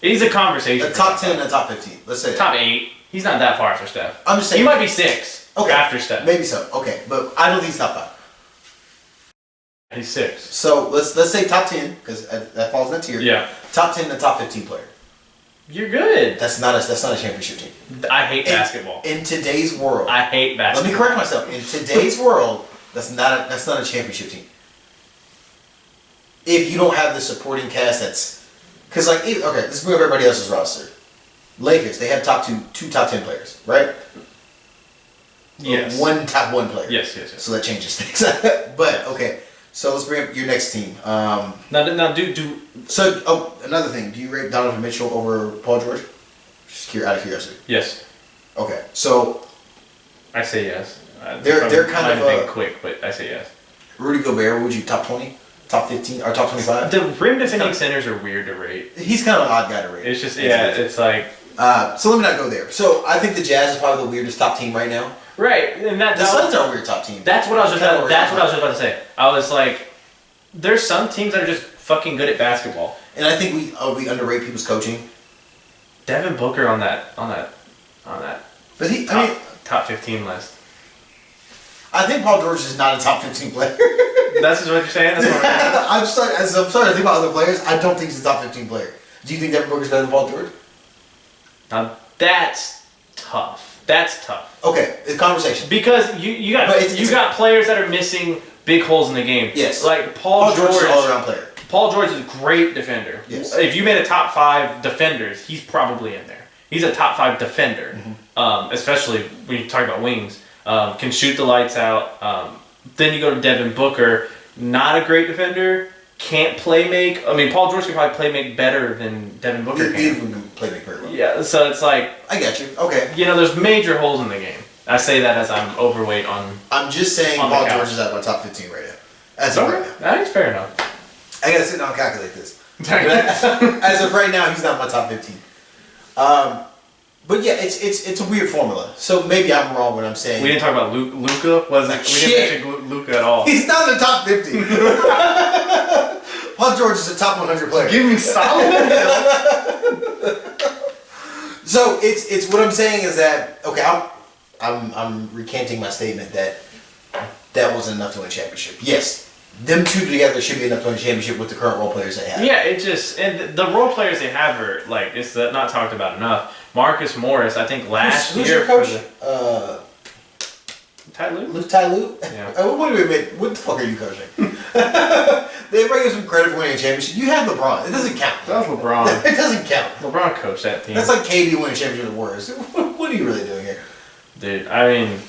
Speaker 2: He's a conversation.
Speaker 1: A top 10 and a top 15. Let's say
Speaker 2: top 8. He's not that far after Steph.
Speaker 1: I'm just saying.
Speaker 2: He might be 6 after Steph.
Speaker 1: Maybe so. Okay, but I don't think he's top 5.
Speaker 2: He's 6.
Speaker 1: So let's say top 10 because that falls in that tier.
Speaker 2: Yeah.
Speaker 1: Top 10 and top 15 player.
Speaker 2: You're good.
Speaker 1: That's not a championship team.
Speaker 2: I hate basketball.
Speaker 1: In today's world,
Speaker 2: I hate basketball.
Speaker 1: Let me correct myself. In today's world, that's not a championship team. If you don't have the supporting cast, that's because okay, let's bring up everybody else's roster. Lakers, they have two top 10 players, right?
Speaker 2: Yes.
Speaker 1: One top 1 player.
Speaker 2: Yes.
Speaker 1: So that changes things. But okay, so let's bring up your next team.
Speaker 2: Now do.
Speaker 1: So another thing, do you rate Donovan Mitchell over Paul George? Just out of curiosity.
Speaker 2: Yes.
Speaker 1: Okay, so
Speaker 2: I say yes.
Speaker 1: They're kind of
Speaker 2: quick, but I say yes.
Speaker 1: Rudy Gobert, would you top 20, top 15, or top 25?
Speaker 2: The rim defending centers are weird to rate.
Speaker 1: He's kind of an odd guy to rate.
Speaker 2: It's just it's like.
Speaker 1: So let me not go there. So I think the Jazz is probably the weirdest top team right now.
Speaker 2: Right, and
Speaker 1: the Suns are a weird top team.
Speaker 2: That's what I was just about to say. I was like, there's some teams that are just fucking good at basketball,
Speaker 1: and I think we underrate people's coaching.
Speaker 2: Devin Booker on that.
Speaker 1: But
Speaker 2: top 15 list.
Speaker 1: I think Paul George is not a top 15 player.
Speaker 2: That's just what you're saying. That's what
Speaker 1: I'm starting to think about other players. I don't think he's a top 15 player. Do you think Devin Booker's better than Paul George?
Speaker 2: Now that's tough.
Speaker 1: Okay, it's conversation.
Speaker 2: Because you got players that are missing big holes in the game.
Speaker 1: Yes.
Speaker 2: Like Paul George
Speaker 1: is an all-around player.
Speaker 2: Paul George is a great defender.
Speaker 1: Yes.
Speaker 2: If you made a top 5 defenders, he's probably in there. He's a top 5 defender, especially when you talk about wings. Can shoot the lights out. Then you go to Devin Booker, not a great defender, can't play make. I mean, Paul George can probably play make better than Devin Booker can.
Speaker 1: He can play make very well.
Speaker 2: Yeah, so it's like...
Speaker 1: I got you. Okay.
Speaker 2: There's major holes in the game. I say that as I'm overweight on...
Speaker 1: I'm just saying Paul George is at my top 15 right now. As of right now.
Speaker 2: That's fair enough.
Speaker 1: I gotta sit down and calculate this. As of right now, he's not my top 15. But yeah, it's a weird formula. So maybe I'm wrong when I'm saying...
Speaker 2: We didn't talk about Luka. We didn't mention Luka at all.
Speaker 1: He's not in the top 50. Paul George is a top 100 player.
Speaker 2: Give me solid.
Speaker 1: So it's what I'm saying is that okay, I'm recanting my statement that wasn't enough to win a championship. Yes, them two together should be enough to win a championship with the current role players they have.
Speaker 2: Yeah, and the role players they have are like it's not talked about enough. Marcus Morris, I think last
Speaker 1: who's
Speaker 2: year
Speaker 1: your coach?
Speaker 2: Ty Lue?
Speaker 1: Ty Lue?
Speaker 2: Yeah.
Speaker 1: What the fuck are you coaching? They bring you some credit for winning a championship. You have LeBron. It doesn't count.
Speaker 2: That's LeBron.
Speaker 1: It doesn't count.
Speaker 2: LeBron coached that team.
Speaker 1: That's like KD winning a championship with the Warriors. What are you really doing here?
Speaker 2: Dude, I mean,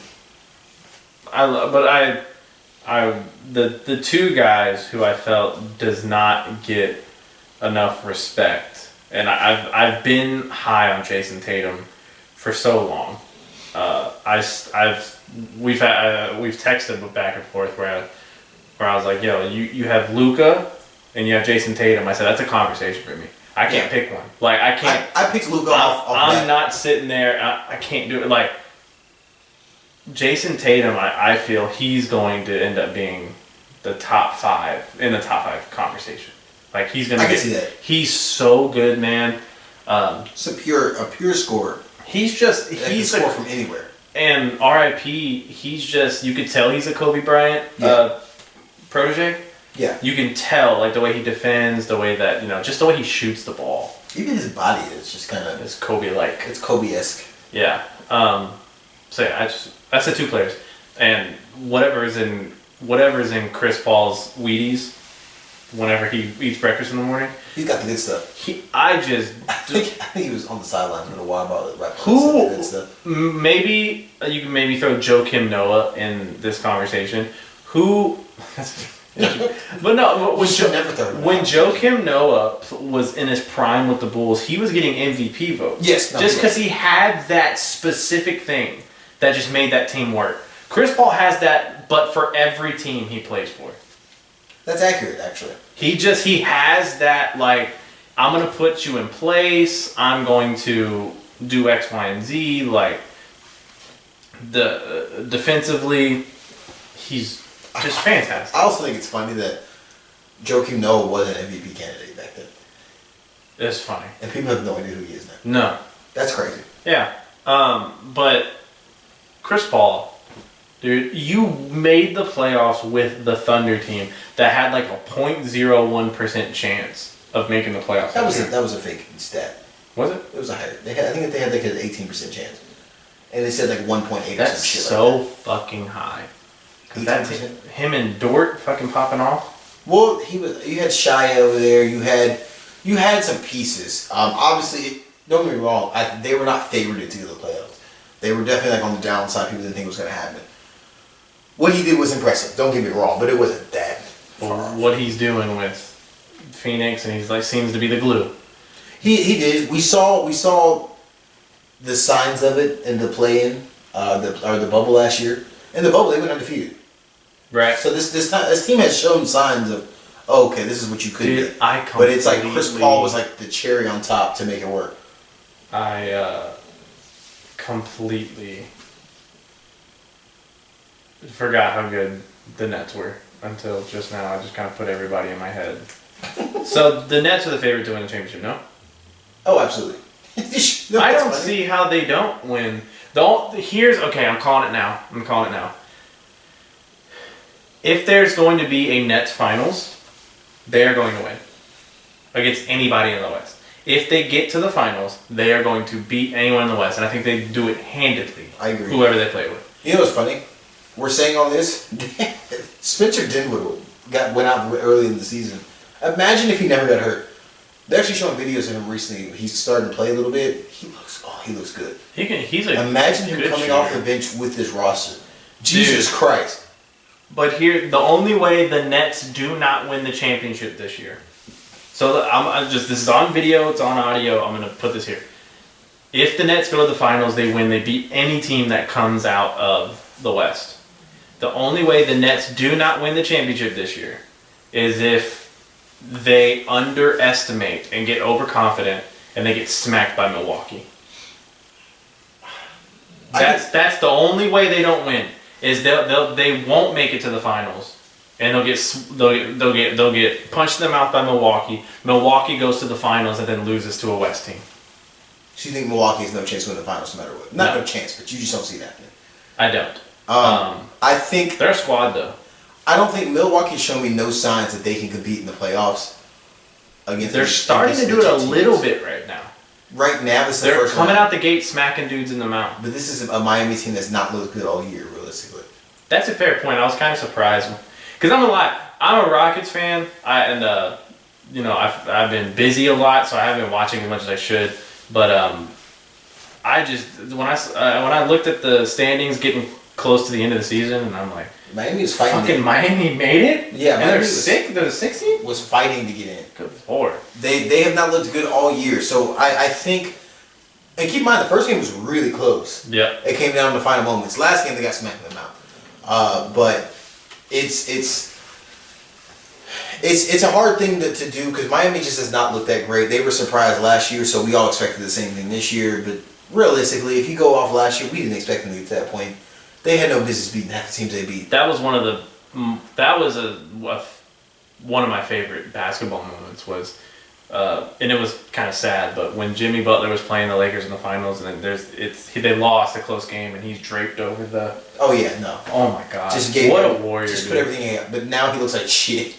Speaker 2: the two guys who I felt does not get enough respect, and I've been high on Jason Tatum for so long. We've texted back and forth where I was like, yo, you have Luka and you have Jason Tatum. I said that's a conversation for me. I can't pick one. Like I can't.
Speaker 1: I picked Luka off.
Speaker 2: I'm not sitting there. I can't do it. Like Jason Tatum, I feel he's going to end up being the top 5 in the top 5 conversation. Like he's gonna.
Speaker 1: I can see that.
Speaker 2: He's so good, man.
Speaker 1: It's a pure scorer.
Speaker 2: He's
Speaker 1: score from anywhere.
Speaker 2: And R.I.P. He's just you could tell he's a Kobe Bryant protege.
Speaker 1: Yeah.
Speaker 2: You can tell like the way he defends, the way that just the way he shoots the ball.
Speaker 1: Even his body is just kind of.
Speaker 2: It's Kobe-like.
Speaker 1: It's Kobe-esque.
Speaker 2: Yeah. So yeah, that's the two players, and whatever is in Chris Paul's Wheaties, whenever he eats breakfast in the morning.
Speaker 1: He's got the good stuff.
Speaker 2: I
Speaker 1: think he was on the sidelines with a water bottle.
Speaker 2: Who?
Speaker 1: Good stuff.
Speaker 2: Maybe you can throw Joakim Noah in this conversation. Who? But no, when Joakim Noah was in his prime with the Bulls, he was getting MVP votes.
Speaker 1: Yes,
Speaker 2: just because he had that specific thing that just made that team work. Chris Paul has that, but for every team he plays for.
Speaker 1: That's accurate, actually.
Speaker 2: He has that, like, I'm going to put you in place, I'm going to do X, Y, and Z, like, defensively, he's just fantastic.
Speaker 1: I also think it's funny that Joakim Noah was an MVP candidate back then.
Speaker 2: It's funny.
Speaker 1: And people have no idea who he is now.
Speaker 2: No.
Speaker 1: That's crazy.
Speaker 2: Yeah. But Chris Paul, dude, you made the playoffs with the Thunder team that had like a 0.01% chance of making the playoffs.
Speaker 1: That was a fake stat.
Speaker 2: Was it?
Speaker 1: It was a higher. I think they had like an 18% chance, and they said like 1.8.
Speaker 2: That's
Speaker 1: or some shit
Speaker 2: so
Speaker 1: like that.
Speaker 2: fucking high.
Speaker 1: 18%.
Speaker 2: That's him and Dort fucking popping off.
Speaker 1: Well, you had Shia over there. You had some pieces. Obviously, don't get me wrong. They were not favored to get the playoffs. They were definitely like on the downside. People didn't think it was going to happen. What he did was impressive. Don't get me wrong, but it wasn't that far.
Speaker 2: What he's doing with Phoenix, and he's like seems to be the glue.
Speaker 1: He did. We saw the signs of it in the play-in, the bubble last year. In the bubble, they went undefeated.
Speaker 2: Right.
Speaker 1: So this team has shown signs of, oh, okay, this is what you could do. But it's like Chris Paul was like the cherry on top to make it work.
Speaker 2: I completely forgot how good the Nets were until just now. I just kind of put everybody in my head. So the Nets are the favorite to win the championship, no?
Speaker 1: Oh, absolutely. No,
Speaker 2: I don't see how they don't win. I'm calling it now. If there's going to be a Nets finals, they are going to win against anybody in the West. If they get to the finals, they are going to beat anyone in the West, and I think they do it handedly.
Speaker 1: I agree.
Speaker 2: Whoever they play with.
Speaker 1: You know what's funny? We're saying all this. Spencer Dinwiddie went out early in the season. Imagine if he never got hurt. They're actually showing videos of him recently. He's starting to play a little bit. He looks good.
Speaker 2: Imagine
Speaker 1: him coming off the bench with this roster. Jesus Christ.
Speaker 2: But here, the only way the Nets do not win the championship this year. So this is on video, it's on audio. I'm going to put this here. If the Nets go to the finals, they win. They beat any team that comes out of the West. The only way the Nets do not win the championship this year is if they underestimate and get overconfident and they get smacked by Milwaukee. That's the only way they don't win. Is they won't make it to the finals, and they'll get punched in the mouth by Milwaukee. Milwaukee goes to the finals and then loses to a West team.
Speaker 1: So you think Milwaukee has no chance to win the finals no matter what? No chance, but you just don't see that.
Speaker 2: I don't.
Speaker 1: I think
Speaker 2: their squad though.
Speaker 1: I don't think Milwaukee's shown me no signs that they can compete in the playoffs.
Speaker 2: They're starting to do it a little bit right now.
Speaker 1: Right now, this is the
Speaker 2: They're
Speaker 1: first
Speaker 2: coming
Speaker 1: round.
Speaker 2: out the gate smacking dudes in the mouth.
Speaker 1: But this is a Miami team that's not looked good all year, realistically.
Speaker 2: That's a fair point. I was kind of surprised because I'm gonna lie. I'm a Rockets fan. I've been busy a lot, so I haven't been watching as much as I should. But I just when I looked at the standings getting close to the end of the season, and I'm like,
Speaker 1: Miami was fighting.
Speaker 2: Fucking Miami made it.
Speaker 1: Yeah,
Speaker 2: and they're sick. They're the 16th.
Speaker 1: Was fighting to get in.
Speaker 2: Good lord.
Speaker 1: They have not looked good all year, so I think. And keep in mind, the first game was really close.
Speaker 2: Yeah.
Speaker 1: It came down to the final moments. Last game, they got smacked in the mouth. But it's a hard thing to do because Miami just has not looked that great. They were surprised last year, so we all expected the same thing this year. But realistically, if you go off last year, we didn't expect them to get to that point. They had no business beating half the teams they beat.
Speaker 2: That was one of my favorite basketball moments was. And it was kind of sad, but when Jimmy Butler was playing the Lakers in the finals, and they lost a close game, and he's draped over the.
Speaker 1: Oh yeah, no.
Speaker 2: Oh my god!
Speaker 1: What
Speaker 2: a warrior!
Speaker 1: Just put everything in, but now he looks like shit.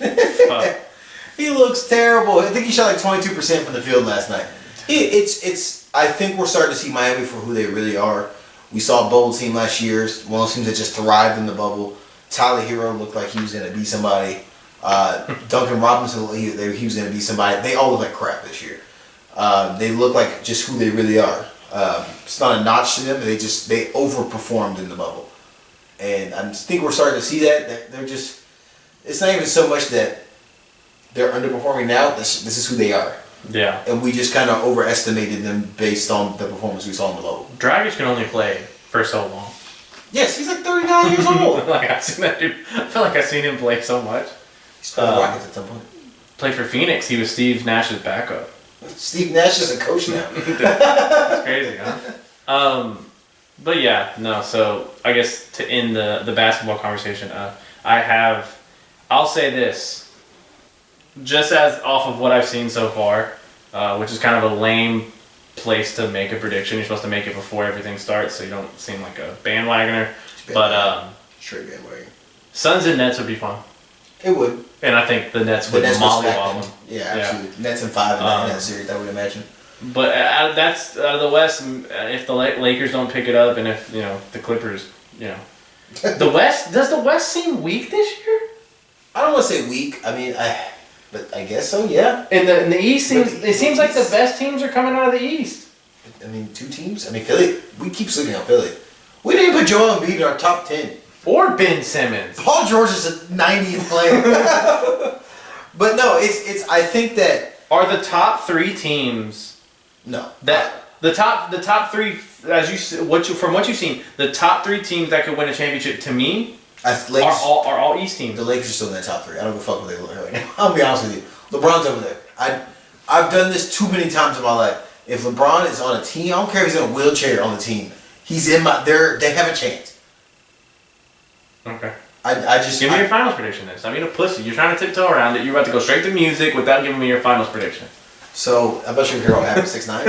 Speaker 1: He looks terrible. I think he shot like 22% from the field last night. It's. I think we're starting to see Miami for who they really are. We saw a bubble team last year, one of those teams that just thrived in the bubble. Tyler Hero looked like he was gonna be somebody. Duncan Robinson, he was going to be somebody. They all look like crap this year. They look like just who they really are. It's not a notch to them. They overperformed in the bubble, and I think we're starting to see that they're just. It's not even so much that they're underperforming now. This is who they are.
Speaker 2: Yeah.
Speaker 1: And we just kind of overestimated them based on the performance we saw in the bubble.
Speaker 2: Dragic can only play for so long.
Speaker 1: Yes, he's like 39 years old.
Speaker 2: Like I've seen that dude. I feel like I've seen him play so much.
Speaker 1: He's playing Rockets at some point.
Speaker 2: Played for Phoenix. He was Steve Nash's backup.
Speaker 1: Steve Nash is a coach now.
Speaker 2: That's crazy, huh? But yeah, no. So I guess to end the basketball conversation, I'll say this, just as off of what I've seen so far, which is kind of a lame place to make a prediction. You're supposed to make it before everything starts, so you don't seem like a bandwagoner. But
Speaker 1: straight bandwagon.
Speaker 2: Suns and Nets would be fun.
Speaker 1: It would.
Speaker 2: And I think the Nets would mollywop them.
Speaker 1: Yeah, absolutely. Nets in 5 in that series, I would imagine.
Speaker 2: But that's out of the West. If the Lakers don't pick it up, and if the Clippers, the West, does the West seem weak this year?
Speaker 1: I don't want to say weak. I mean, but I guess so. Yeah.
Speaker 2: In the East, it seems like the best teams are coming out of the East.
Speaker 1: I mean, 2 teams. I mean, Philly. We keep sleeping on Philly. We didn't even put Joel Embiid in our top 10.
Speaker 2: Or Ben Simmons.
Speaker 1: Paul George is a 90th player. But no, it's. I think that
Speaker 2: are the top 3 teams.
Speaker 1: No.
Speaker 2: That the top 3, from what you've seen, the top 3 teams that could win a championship to me are all East teams.
Speaker 1: The Lakers are still in the top 3. I don't give a fuck what they look like right now. I'll be honest with you. LeBron's over there. I've done this too many times in my life. If LeBron is on a team, I don't care if he's in a wheelchair on the team. He's in my. They have a chance.
Speaker 2: Okay.
Speaker 1: I just
Speaker 2: give me your finals prediction then. I mean, a pussy. You're trying to tiptoe around it. You're about to go straight to music without giving me your finals prediction.
Speaker 1: So I'm not sure if you're all having 6-9.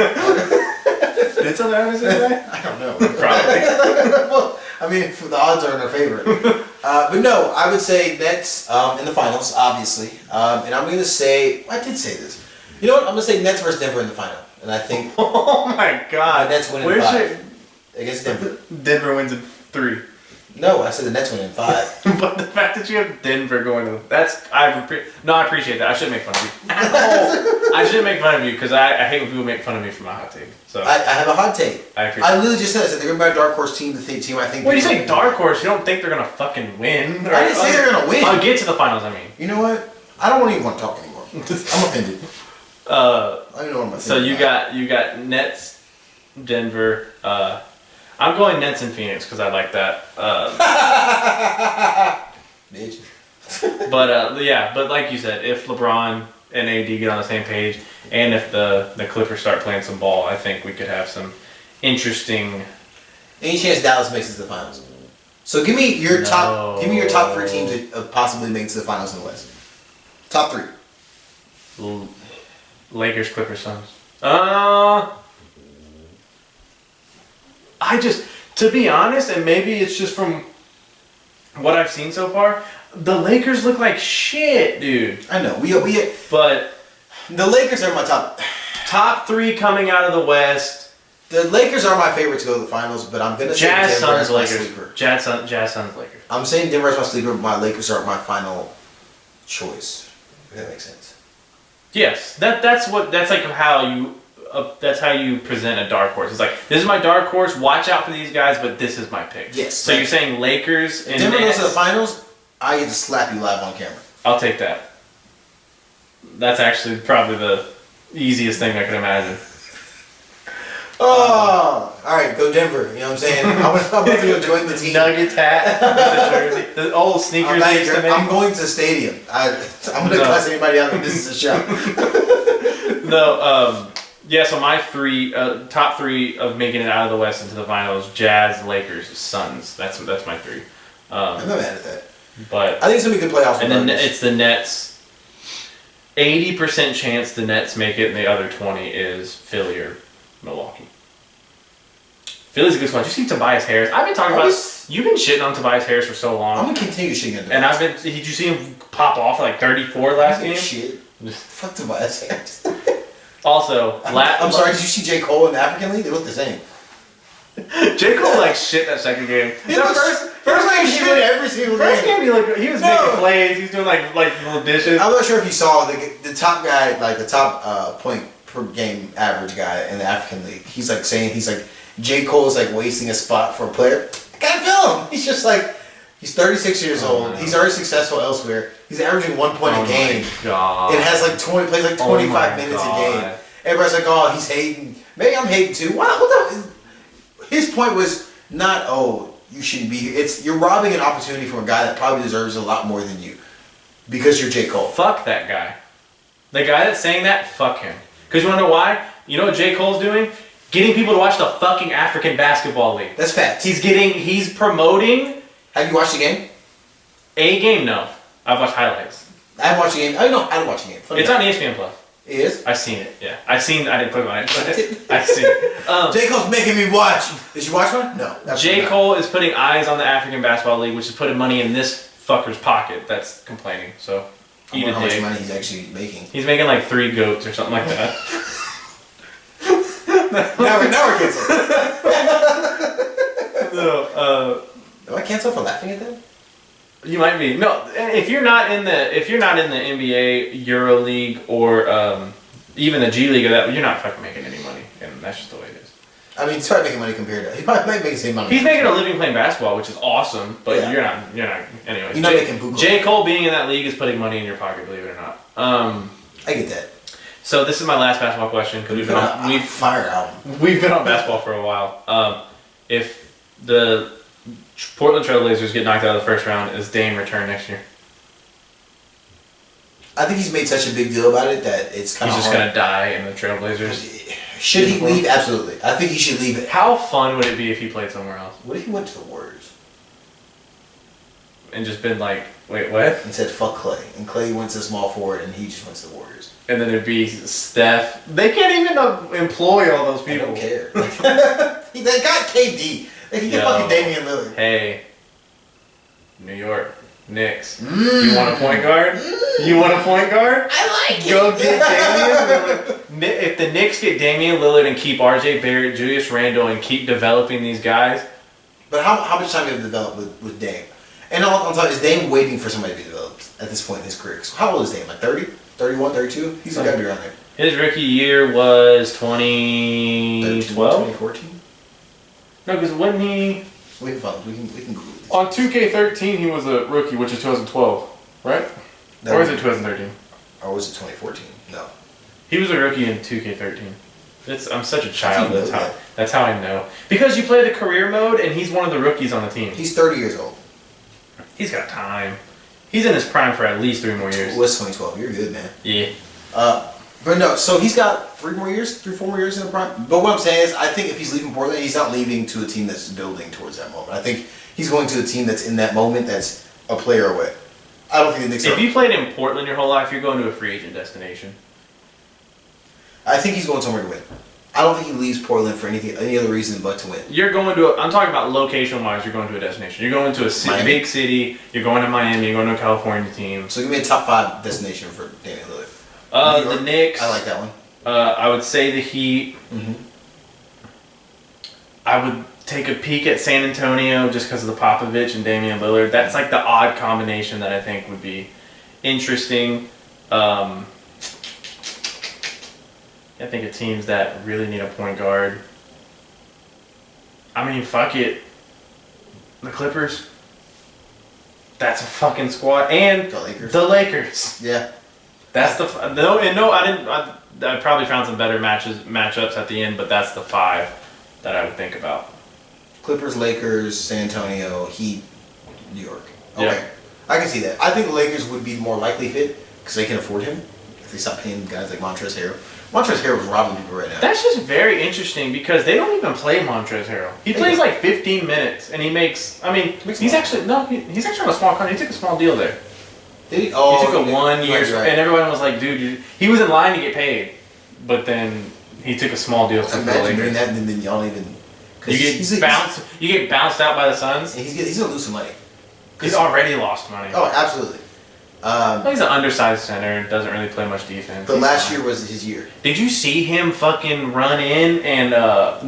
Speaker 2: Did something happen 6-9?
Speaker 1: I don't know.
Speaker 2: Probably.
Speaker 1: Well, I mean, the odds are in our favor. But no, I would say Nets in the finals, obviously. And I'm going to say, I did say this. You know what? I'm going to say Nets versus Denver in the final. And I think.
Speaker 2: Oh my God.
Speaker 1: Nets win in 5 against Denver.
Speaker 2: Denver wins in 3.
Speaker 1: No, I said the Nets win in 5.
Speaker 2: But the fact that you have Denver going to I appreciate that. I shouldn't make fun of you. I shouldn't make fun of you because I hate when people make fun of me for my hot take. So
Speaker 1: I have a hot take.
Speaker 2: I
Speaker 1: literally just said they're going to be a dark horse team. The team I think.
Speaker 2: When you say dark horse, you don't think they're going to fucking win?
Speaker 1: I didn't say they're going to win.
Speaker 2: I'll get to the finals. I mean,
Speaker 1: you know what? I don't even want to talk anymore. I'm offended. I don't know what I'm offended.
Speaker 2: So you got Nets, Denver. I'm going Nets and Phoenix because I like that.
Speaker 1: Bitch.
Speaker 2: But like you said, if LeBron and AD get on the same page, and if the Clippers start playing some ball, I think we could have some interesting.
Speaker 1: Any chance Dallas makes it to the finals? So give me your top 3 teams that possibly make it to the finals in the West. Top 3.
Speaker 2: Lakers, Clippers, Suns. To be honest, and maybe it's just from what I've seen so far, the Lakers look like shit, dude.
Speaker 1: I know.
Speaker 2: But
Speaker 1: the Lakers are my
Speaker 2: top 3 coming out of the West.
Speaker 1: The Lakers are my favorite to go to the finals, but I'm gonna say
Speaker 2: Jazz,
Speaker 1: Denver
Speaker 2: Suns,
Speaker 1: as my
Speaker 2: Lakers.
Speaker 1: sleeper.
Speaker 2: Jazz, Suns, Lakers.
Speaker 1: I'm saying Denver as my sleeper, but my Lakers are my final choice. If that makes sense.
Speaker 2: Yes, that's how you present a dark horse. It's like, this is my dark horse. Watch out for these guys, but this is my pick.
Speaker 1: Yes.
Speaker 2: So you're saying Lakers and
Speaker 1: Denver
Speaker 2: Nets.
Speaker 1: goes to the finals. I get to slap you live on camera.
Speaker 2: I'll take that. That's actually probably the easiest thing I could imagine.
Speaker 1: Oh, all right, go Denver. You know what I'm saying? I'm about to go join the team.
Speaker 2: Nuggets hat, the jersey, the old sneakers.
Speaker 1: I'm going to the stadium. I'm going to cuss anybody out that this is a show.
Speaker 2: No. Yeah. So my top 3 of making it out of the West into the finals: Jazz, Lakers, Suns. That's my 3.
Speaker 1: I'm not mad at that.
Speaker 2: But
Speaker 1: I think it's gonna be good playoffs.
Speaker 2: And then it's the Nets. 80% chance the Nets make it, and the other 20 is Philly or Milwaukee. Philly's a good squad. Did you see Tobias Harris? I've been talking about. You've been shitting on Tobias Harris for so long.
Speaker 1: I'm gonna continue shitting on him.
Speaker 2: And did you see him pop off at like 34 last game?
Speaker 1: Shit. Fuck Tobias Harris.
Speaker 2: Also,
Speaker 1: I'm sorry. Did you see J. Cole in the African League? They look the same.
Speaker 2: J. Cole like shit that second game.
Speaker 1: First game he did every single game.
Speaker 2: First game he was making plays. He was doing like little dishes.
Speaker 1: I'm not sure if you saw the top guy, like the top point per game average guy in the African League. He's like J. Cole is like wasting a spot for a player. I gotta feel him. He's just like, he's 36 years old. No. He's already successful elsewhere. He's averaging 1 point a game.
Speaker 2: God.
Speaker 1: It has like plays like 25 minutes a game. Everybody's like, oh, he's hating. Maybe I'm hating too. What the? His point was not, oh, you shouldn't be here. It's you're robbing an opportunity from a guy that probably deserves a lot more than you because you're J. Cole.
Speaker 2: Fuck that guy. The guy that's saying that, fuck him. Because you want to know why? You know what J. Cole's doing? Getting people to watch the fucking African Basketball League.
Speaker 1: That's facts.
Speaker 2: He's promoting.
Speaker 1: Have you watched the game?
Speaker 2: A game? No. I've watched highlights.
Speaker 1: I haven't watched the game. I don't know how to watch the game.
Speaker 2: It's on ESPN Plus.
Speaker 1: He is?
Speaker 2: I seen it, yeah. I didn't click on it, but I seen it.
Speaker 1: J. Cole's making me watch. Did you watch one? No.
Speaker 2: J. Cole is putting eyes on the African Basketball League, which is putting money in this fucker's pocket that's complaining, so
Speaker 1: I wonder how much money he's actually making.
Speaker 2: He's making like 3 goats or something like that.
Speaker 1: now we're canceled.
Speaker 2: No,
Speaker 1: am I canceled for laughing at them?
Speaker 2: You might be. No, if you're not in the NBA, EuroLeague, or even the G League or that, you're not fucking making any money, and that's just the way it is.
Speaker 1: I mean, he's probably making money compared to. He might make the same money.
Speaker 2: He's making a living playing basketball, which is awesome. But you're not. Anyways,
Speaker 1: you're not making buku.
Speaker 2: J. Cole being in that league is putting money in your pocket, believe it or not.
Speaker 1: I get that.
Speaker 2: So this is my last basketball question because we've been on basketball for a while. If the Portland Trailblazers get knocked out of the first round, is Dame return next year?
Speaker 1: I think he's made such a big deal about it that it's kind of
Speaker 2: He's just going to die in the Trailblazers?
Speaker 1: Should he leave? Absolutely. I think he should leave it.
Speaker 2: How fun would it be if he played somewhere else?
Speaker 1: What if he went to the Warriors?
Speaker 2: And just been like, wait, what?
Speaker 1: And said, fuck Clay. And Clay went to small forward and he just went to the Warriors.
Speaker 2: And then it'd be Steph. They can't even employ all those people.
Speaker 1: I don't care. They got KD. They can get fucking Damian Lillard.
Speaker 2: Hey, New York Knicks. You want a point guard? You want a point guard?
Speaker 1: I like it.
Speaker 2: Go get Damian Lillard. If the Knicks get Damian Lillard and keep RJ Barrett, Julius Randle, and keep developing these guys.
Speaker 1: But how much time do you have to develop with Dame? And on top, is Dame waiting for somebody to be developed at this point in his career? How old is Dame? Like 30? 31, 32? He's got to be around there.
Speaker 2: His rookie year was 2012?
Speaker 1: 2014?
Speaker 2: No, because wasn't he...
Speaker 1: We can Google this.
Speaker 2: On 2K13, he was a rookie, which is 2012, right? Or is it 2013?
Speaker 1: Or was it 2014? No.
Speaker 2: He was a rookie in 2K13. I'm such a child. That's how I know. Because you play the career mode, and he's one of the rookies on the team.
Speaker 1: He's 30 years old.
Speaker 2: He's got time. He's in his prime for at least 3 more years.
Speaker 1: It was 2012. You're good, man.
Speaker 2: Yeah.
Speaker 1: But no, so he's got 4 more years in the prime. But what I'm saying is, I think if he's leaving Portland, he's not leaving to a team that's building towards that moment. I think he's going to a team that's in that moment that's a player away. I don't think the Knicks
Speaker 2: If you played in Portland your whole life, you're going to a free agent destination.
Speaker 1: I think he's going somewhere to win. I don't think he leaves Portland for any other reason but to win.
Speaker 2: You're going to I'm talking about location-wise, you're going to a destination. You're going to a big city, you're going to Miami, you're going to a California team.
Speaker 1: So give me a top 5 destination for Damian Lillard.
Speaker 2: The Knicks.
Speaker 1: I like that one.
Speaker 2: I would say the Heat.
Speaker 1: Mm-hmm.
Speaker 2: I would take a peek at San Antonio just because of the Popovich and Damian Lillard. That's like the odd combination that I think would be interesting. I think of teams that really need a point guard. I mean, fuck it. The Clippers. That's a fucking squad. And the Lakers.
Speaker 1: Yeah.
Speaker 2: That's the I probably found some better matchups at the end, but that's the 5 that I would think about.
Speaker 1: Clippers, Lakers, San Antonio, Heat, New York. Okay.
Speaker 2: Yeah.
Speaker 1: I can see that. I think the Lakers would be the more likely fit because they can afford him. If they stop paying guys like Montrezl Harrell. Montrezl Harrell's robbing people right now.
Speaker 2: That's just very interesting because they don't even play Montrezl Harrell. He plays like 15 minutes and he makes. I mean, he's actually on a small contract. He took a small deal there.
Speaker 1: Did he?
Speaker 2: He took a 1 year,
Speaker 1: right.
Speaker 2: and everyone was like, "Dude, he was in line to get paid," but then he took a small deal for the Lakers.
Speaker 1: Imagine doing that, and then y'all even.
Speaker 2: You get bounced out by the Suns.
Speaker 1: He's gonna lose some money.
Speaker 2: He's already lost money.
Speaker 1: Oh, absolutely.
Speaker 2: He's an undersized center. Doesn't really play much defense.
Speaker 1: But last year was his year.
Speaker 2: Did you see him fucking run in and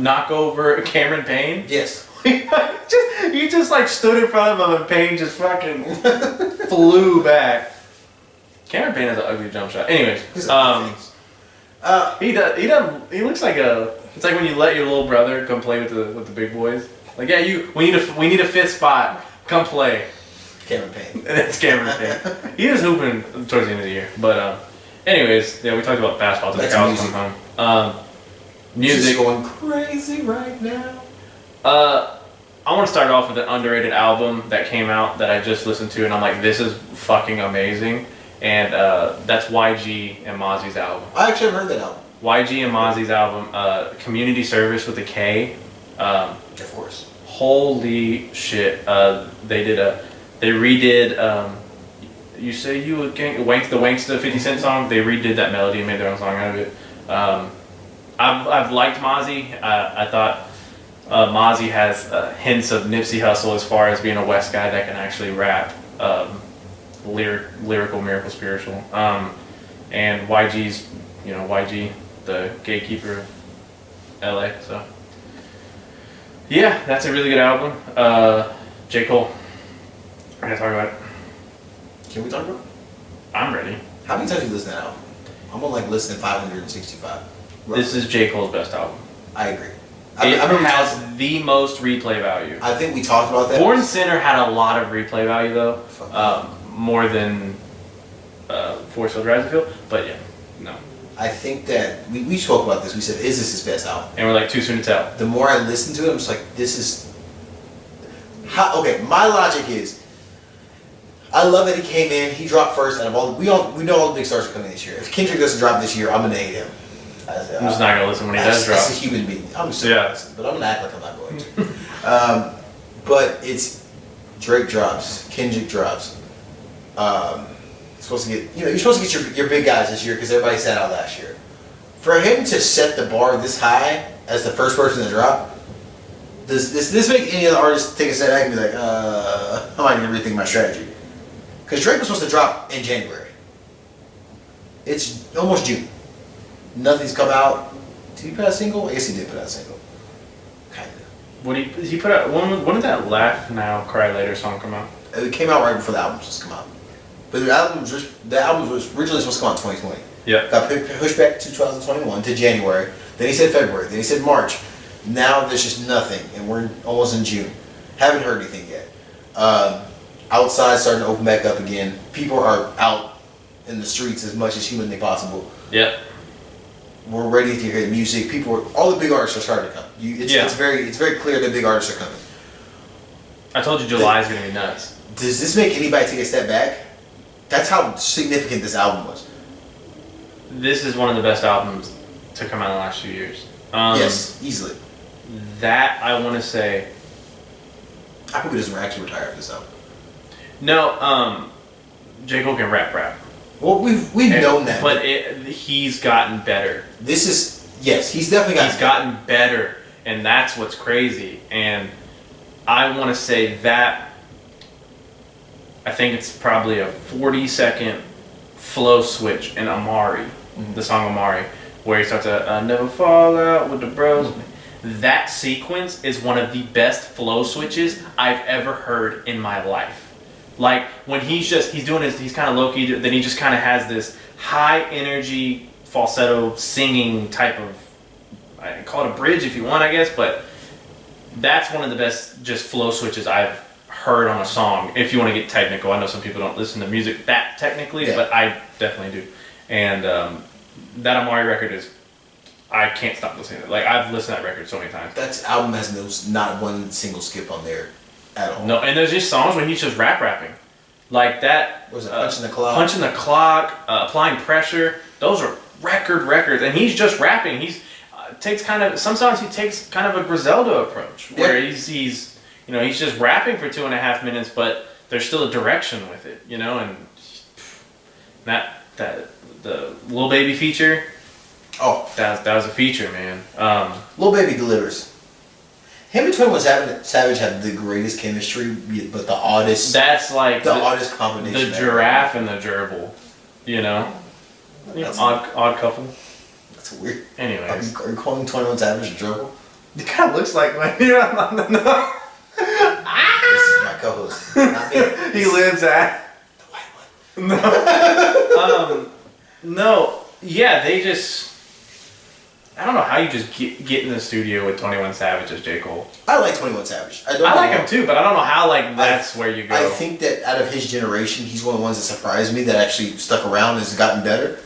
Speaker 2: knock over Cameron Payne?
Speaker 1: Yes.
Speaker 2: he just like stood in front of him and Payne just fucking flew back. Cameron Payne has an ugly jump shot. Anyways, he looks like it's like when you let your little brother come play with the big boys. Like, yeah, we need a 5th spot. Come play.
Speaker 1: Cameron Payne.
Speaker 2: It's Cameron Payne. He was hooping towards the end of the year. But anyways, yeah, we talked about basketball to the cows come home. Music
Speaker 1: going crazy right now.
Speaker 2: I want to start off with an underrated album that came out that I just listened to, and I'm like, this is fucking amazing. And that's YG and Mozzie's album.
Speaker 1: I actually haven't heard that album.
Speaker 2: YG and Mozzie's album, Community Service with a K.
Speaker 1: Of course.
Speaker 2: Holy shit! They redid You Say You Again, the Wanksta 50 Cent song, they redid that melody and made their own song out of it. I've liked Mozzie. I thought Mozzie has hints of Nipsey Hussle as far as being a West guy that can actually rap, lyrical, miracle, spiritual. And YG's, YG, the gatekeeper of LA. So yeah, that's a really good album. J. Cole. We're gonna talk about it.
Speaker 1: Can we talk about it?
Speaker 2: I'm ready.
Speaker 1: How many times have you listened to that album? I'm gonna listen to 565. Roughly.
Speaker 2: This is J. Cole's best album.
Speaker 1: I agree.
Speaker 2: It has the most replay value.
Speaker 1: I think we talked about that.
Speaker 2: Born Sinner had a lot of replay value though, more than Forest Hill Drive, I feel. But yeah, no.
Speaker 1: I think that we spoke about this. We said, is this his best album?
Speaker 2: And we're like, too soon to tell.
Speaker 1: The more I listen to it, I'm just like, this is... Okay, my logic is, I love that he came in, he dropped first, and we know all the big stars are coming this year. If Kendrick doesn't drop this year, I'm going to hate him.
Speaker 2: I'm just not going to listen when he does drop.
Speaker 1: That's a human being. I'm just listen, but I'm going to act like I'm not going to. But it's Drake drops, Kendrick drops. Supposed to get, you're supposed to get your big guys this year because everybody sat out last year. For him to set the bar this high as the first person to drop, does this make any other artist take a step back and be like, I might need to rethink my strategy? Because Drake was supposed to drop in January. It's almost June. Nothing's come out. Did he put out a single? I guess he did put out a single. Kind of.
Speaker 2: What did he put out? When did that Laugh Now, Cry Later song come out?
Speaker 1: It came out right before the album was supposed to come out. But the album was originally supposed to come out in 2020.
Speaker 2: Yeah.
Speaker 1: Got pushed back to 2021 to January. Then he said February. Then he said March. Now there's just nothing, and we're almost in June. Haven't heard anything yet. Outside starting to open back up again. People are out in the streets as much as humanly possible.
Speaker 2: Yep.
Speaker 1: We're ready to hear the music. All the big artists are starting to come. It's very clear that big artists are coming.
Speaker 2: I told you July is going to be nuts.
Speaker 1: Does this make anybody take a step back? That's how significant this album was.
Speaker 2: This is one of the best albums to come out in the last few years.
Speaker 1: Yes, easily.
Speaker 2: That, I want to say...
Speaker 1: I hope he doesn't actually retire after this album.
Speaker 2: No, J. Cole can rap.
Speaker 1: Well, we've known that.
Speaker 2: But he's gotten better.
Speaker 1: He's definitely
Speaker 2: gotten better. And that's what's crazy. And I want to say that... I think it's probably a 40-second flow switch in Amari, the song Amari, where he starts to never fall out with the bros. Mm-hmm. That sequence is one of the best flow switches I've ever heard in my life. Like when he's kind of low-key, then he just kind of has this high energy falsetto singing type of, I call it a bridge if you want, I guess, but that's one of the best just flow switches I've heard on a song. If you want to get technical, I know some people don't listen to music that technically, but I definitely do. And that Amari record is, I can't stop listening to it. Like I've listened to that record so many times.
Speaker 1: That album has not one single skip on there at all.
Speaker 2: No, and there's just songs when he's just rapping. Like that.
Speaker 1: Was it Punching the Clock?
Speaker 2: Punching the Clock, Applying Pressure. Those are records. And he's just rapping. Some songs he takes kind of a Griselda approach. Where he's just rapping for 2.5 minutes, but there's still a direction with it, and the Lil Baby feature. Oh, that was a feature, man.
Speaker 1: Lil Baby delivers. Him and 21 Savage have the greatest chemistry, but the oddest.
Speaker 2: That's like
Speaker 1: the oddest combination.
Speaker 2: The giraffe and the gerbil, odd couple.
Speaker 1: That's weird.
Speaker 2: Anyways,
Speaker 1: are you calling 21 Savage a gerbil?
Speaker 2: It kind of looks like one.
Speaker 1: This is my co-host, not me.
Speaker 2: He lives at
Speaker 1: the white
Speaker 2: one. No. Yeah, they just. I don't know how you just get in the studio with 21 Savage as J. Cole.
Speaker 1: I like 21 Savage. I
Speaker 2: like him too, but I don't know how that's where you go.
Speaker 1: I think that out of his generation, he's one of the ones that surprised me that actually stuck around and has gotten better.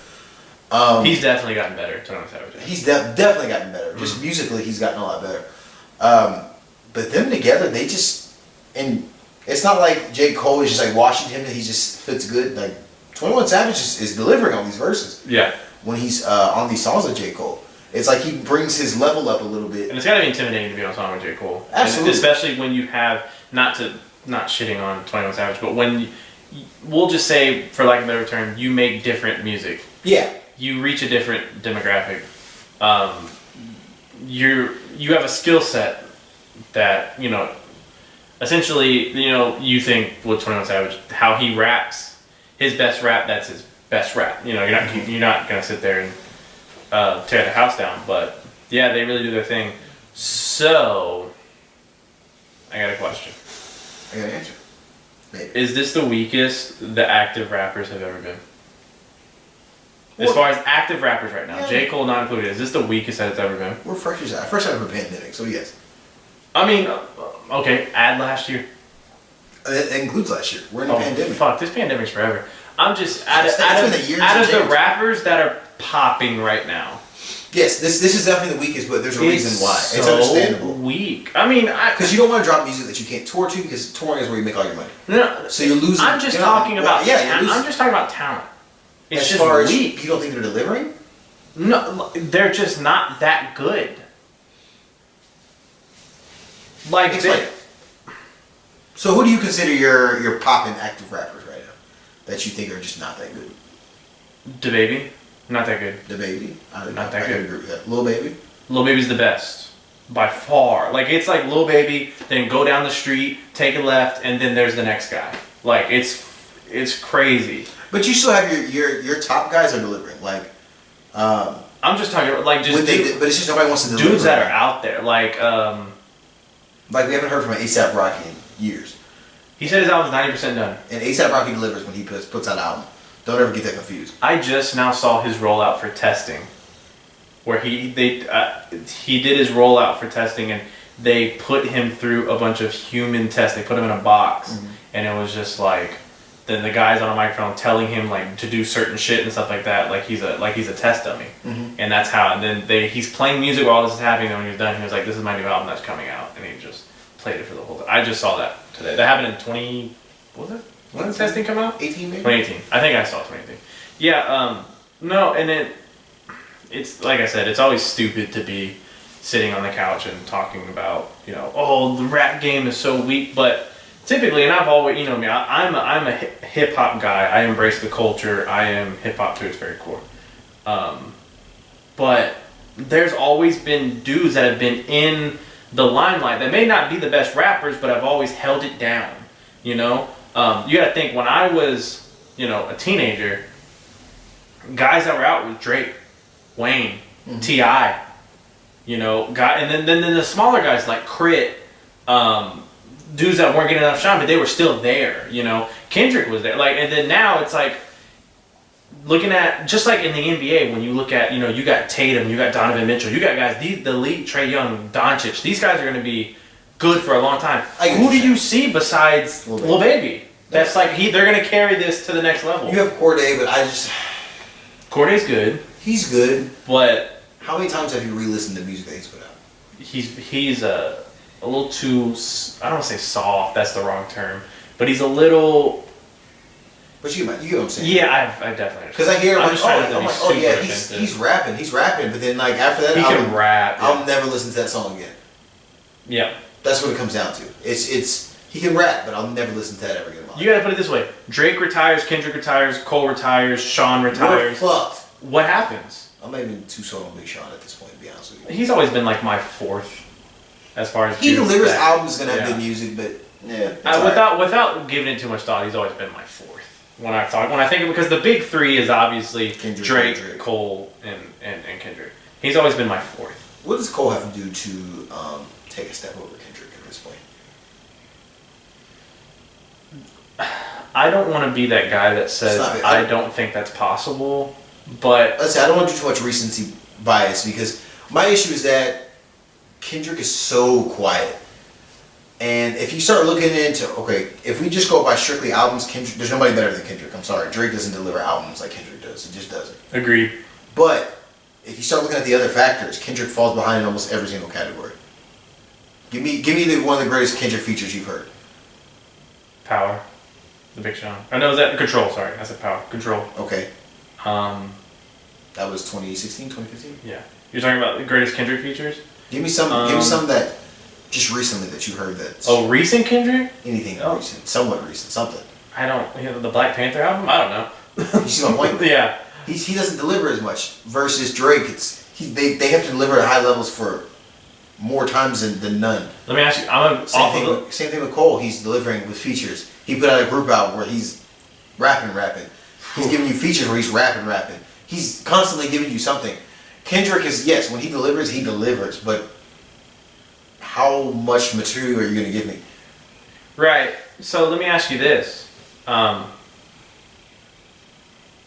Speaker 2: He's definitely gotten better, 21 Savage.
Speaker 1: He's definitely gotten better. Just musically, he's gotten a lot better. But them together, they just... And it's not like J. Cole is just like watching him and he just fits good. Like 21 Savage is delivering on these verses.
Speaker 2: Yeah.
Speaker 1: When he's on these songs with J. Cole. It's like he brings his level up a little bit.
Speaker 2: And it's got to be intimidating to be on a song with J. Cole.
Speaker 1: Absolutely.
Speaker 2: And especially when you have, not shitting on 21 Savage, but when we'll just say, for lack of a better term, you make different music.
Speaker 1: Yeah.
Speaker 2: You reach a different demographic. You have a skill set that, you know, essentially, you know, you think with 21 Savage, how he raps, his best rap, that's his best rap. You know, you're not gonna sit there and tear the house down, but yeah, they really do their thing. So, I got a question.
Speaker 1: I got an answer. Maybe.
Speaker 2: Is this the weakest the active rappers have ever been? As far as active rappers right now, yeah. J. Cole not included, is this the weakest that it's ever been?
Speaker 1: We're fresh out of a pandemic, so yes.
Speaker 2: I mean, okay, add last year.
Speaker 1: That includes last year. We're in a pandemic.
Speaker 2: Fuck, this pandemic's forever. I'm just out of the rappers that are popping right now.
Speaker 1: Yes, this is definitely the weakest, but there's a reason why. It's understandable.
Speaker 2: Weak. I mean,
Speaker 1: because you don't want to drop music that you can't tour to, because touring is where you make all your money.
Speaker 2: No,
Speaker 1: so you're losing.
Speaker 2: I'm just talking about. I'm just talking about talent. It's
Speaker 1: as far as weak. You don't think they're delivering?
Speaker 2: No, they're just not that good. Like
Speaker 1: So who do you consider your poppin' active rappers right now that you think are just not that good?
Speaker 2: DaBaby, not that good.
Speaker 1: DaBaby,
Speaker 2: not that good.
Speaker 1: Agree with that. Lil Baby.
Speaker 2: Lil Baby's the best by far. Like it's like Lil Baby, then go down the street, take a left, and then there's the next guy. Like it's crazy.
Speaker 1: But you still have your top guys are delivering. Like,
Speaker 2: I'm just talking about like just
Speaker 1: but it's just nobody wants to deliver.
Speaker 2: Dudes that are out there, like
Speaker 1: we haven't heard from A$AP Rocky in years.
Speaker 2: He said his album's 90% done.
Speaker 1: And A$AP Rocky delivers when he puts out an album. Don't ever get that confused.
Speaker 2: I just now saw his rollout for testing, where he did his rollout for testing, and they put him through a bunch of human tests. They put him in a box, and it was just like. Then the guy's on a microphone telling him like to do certain shit and stuff like that, like he's a test dummy, and that's how. And then he's playing music while this is happening. And when he was done, he was like, "This is my new album that's coming out," and he just played it for the whole time. I just saw that today. That happened in 20. What was it? When did testing come out?
Speaker 1: 18 maybe.
Speaker 2: 2018. I think I saw 2018. Yeah. No, and it's like I said, it's always stupid to be sitting on the couch and talking about oh the rap game is so weak, but. Typically, and I've always, you know me, I'm a hip hop guy. I embrace the culture. I am hip hop to its very core. But there's always been dudes that have been in the limelight that may not be the best rappers, but have always held it down. You know, you got to think when I was, a teenager, guys that were out with Drake, Wayne, T.I., and then the smaller guys like Crit. Dudes that weren't getting enough shine, but they were still there, Kendrick was there. Like, and then now it's like, looking at, just like in the NBA, when you look at, you got Tatum, you got Donovan Mitchell, you got guys, the elite, Trae Young, Doncic, these guys are going to be good for a long time. Who do you see besides Lil Baby? That's like, they're going to carry this to the next level.
Speaker 1: You have Cordae, but
Speaker 2: Corday's good.
Speaker 1: He's good.
Speaker 2: But.
Speaker 1: How many times have you re-listened to music that he's put out?
Speaker 2: He's a little too, I don't want to say soft, that's the wrong term, but he's a little...
Speaker 1: But you get what I'm saying.
Speaker 2: Yeah, I definitely understand.
Speaker 1: Because I hear he's rapping, but then like after that,
Speaker 2: he can rap.
Speaker 1: I'll never listen to that song again.
Speaker 2: Yeah.
Speaker 1: That's what it comes down to. It's he can rap, but I'll never listen to that ever again.
Speaker 2: You gotta put it this way. Drake retires, Kendrick retires, Cole retires, Sean retires.
Speaker 1: We're fucked.
Speaker 2: What happens?
Speaker 1: I'm not even too sold on Big Sean at this point, to be honest with you.
Speaker 2: He's always been like my fourth. As far as
Speaker 1: he delivers albums, gonna have good music, but
Speaker 2: without giving it too much thought, he's always been my fourth. When I think of because the big three is obviously Drake, Cole, and Kendrick. He's always been my fourth.
Speaker 1: What does Cole have to do to take a step over Kendrick at this point?
Speaker 2: I don't want to be that guy that says I don't think that's possible, but
Speaker 1: let's say I don't want to do too much recency bias because my issue is that. Kendrick is so quiet. And if you start looking into, if we just go by strictly albums, Kendrick, there's nobody better than Kendrick. I'm sorry. Drake doesn't deliver albums like Kendrick does. It just doesn't.
Speaker 2: Agreed.
Speaker 1: But if you start looking at the other factors, Kendrick falls behind in almost every single category. Give me one of the greatest Kendrick features you've heard.
Speaker 2: Power. The Big Sean. Oh, no, is that Control? Sorry. I said Power. Control.
Speaker 1: Okay. That was 2016, 2015?
Speaker 2: Yeah. You're talking about the greatest Kendrick features?
Speaker 1: Give me some that just recently that you heard that.
Speaker 2: Oh, recent Kendrick?
Speaker 1: Anything recent, somewhat recent, something.
Speaker 2: the Black Panther album. I don't know.
Speaker 1: You see my point?
Speaker 2: Yeah.
Speaker 1: He doesn't deliver as much versus Drake. They have to deliver at high levels for more times than none.
Speaker 2: Let me ask you.
Speaker 1: Same thing with Cole. He's delivering with features. He put out a group album where he's rapping. He's giving you features where he's rapping. He's constantly giving you something. Kendrick is, yes, when he delivers, but how much material are you going to give me?
Speaker 2: Right. So let me ask you this.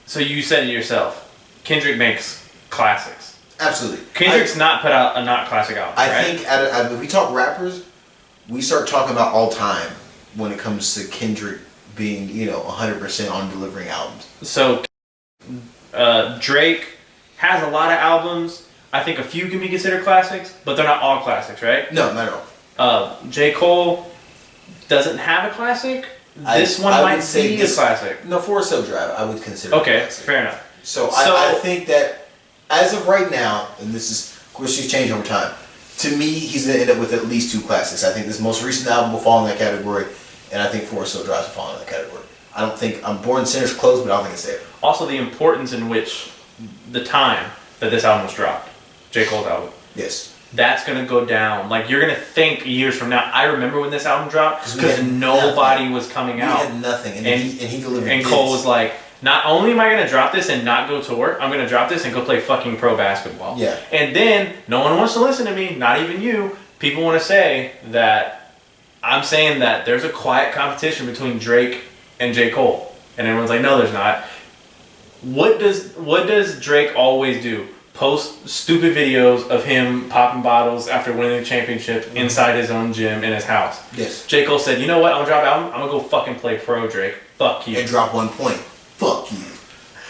Speaker 2: So you said it yourself. Kendrick makes classics.
Speaker 1: Absolutely.
Speaker 2: Kendrick's not put out a not classic album,
Speaker 1: I
Speaker 2: right?
Speaker 1: think if we talk rappers, we start talking about all time when it comes to Kendrick being, 100% on delivering albums.
Speaker 2: So Drake has a lot of albums. I think a few can be considered classics, but they're not all classics, right?
Speaker 1: No, not at all.
Speaker 2: J. Cole doesn't have a classic. This one might be a classic.
Speaker 1: No, Forest Hill Drive, I would consider.
Speaker 2: Okay, fair enough.
Speaker 1: So I think that as of right now, and this is, of course, she's changed over time. To me, he's going to end up with at least 2 classics. I think this most recent album will fall in that category, and I think Forest Hill Drive will fall in that category. I don't think Born Sinner's close, but I don't think it's there.
Speaker 2: Also, the importance in which the time that this album was dropped, J. Cole's album.
Speaker 1: Yes.
Speaker 2: That's going to go down. Like, you're going to think years from now, I remember when this album dropped, because nobody was coming out.
Speaker 1: We had nothing, and he delivered.
Speaker 2: And Cole was like, not only am I going to drop this and not go to work, I'm going to drop this and go play fucking pro basketball.
Speaker 1: Yeah.
Speaker 2: And then, no one wants to listen to me, not even you. People want to say that I'm saying that there's a quiet competition between Drake and J. Cole. And everyone's like, no, there's not. What does Drake always do? Post stupid videos of him popping bottles after winning the championship inside his own gym in his house.
Speaker 1: Yes.
Speaker 2: J. Cole said, you know what, I'm going to drop an album, I'm going to go fucking play pro, Drake. Fuck you.
Speaker 1: And drop 1 point. Fuck you.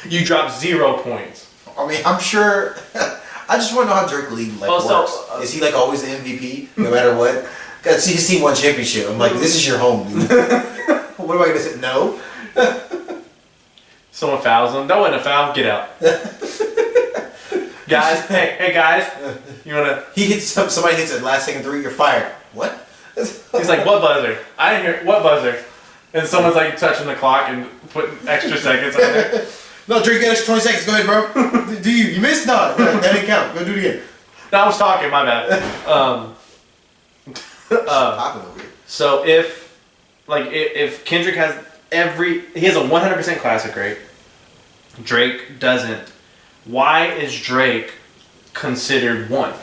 Speaker 2: You dropped 0 points.
Speaker 1: I mean, I'm sure. I just want to know how Drake League works. Is he always the MVP no matter what? Got his team won championship. I'm like, this is your home, dude. What am I gonna say? No.
Speaker 2: Someone fouls him. That wasn't a foul. Get out. Guys, hey guys, you wanna?
Speaker 1: He hits somebody hits a last second 3. You're fired. What?
Speaker 2: He's like, what buzzer? I didn't hear what buzzer. And someone's like touching the clock and putting extra seconds on there.
Speaker 1: No, Drake, get extra 20 seconds. Go ahead, bro. Do you missed? No, that didn't count. Go do it again.
Speaker 2: No, I was talking. My bad. So if Kendrick has he has a 100% classic rate, Drake doesn't. Why is Drake considered 1?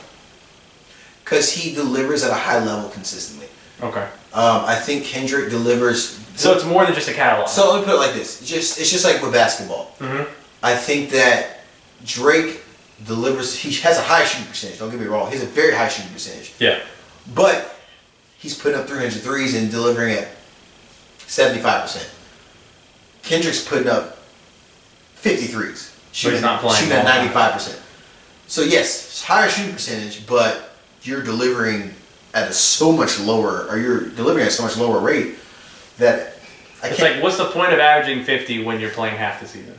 Speaker 1: Because he delivers at a high level consistently.
Speaker 2: Okay.
Speaker 1: I think Kendrick delivers.
Speaker 2: So it's more than just a catalog.
Speaker 1: So let me put it like this: it's just like with basketball.
Speaker 2: Mm-hmm.
Speaker 1: I think that Drake delivers. He has a high shooting percentage. Don't get me wrong. He has a very high shooting percentage.
Speaker 2: Yeah.
Speaker 1: But he's putting up 300 threes and delivering at 75%. Kendrick's putting up 53s. Shooting at 95%. So yes, higher shooting percentage, but you're delivering at a so much lower rate that
Speaker 2: it's like, what's the point of averaging 50 when you're playing half the season?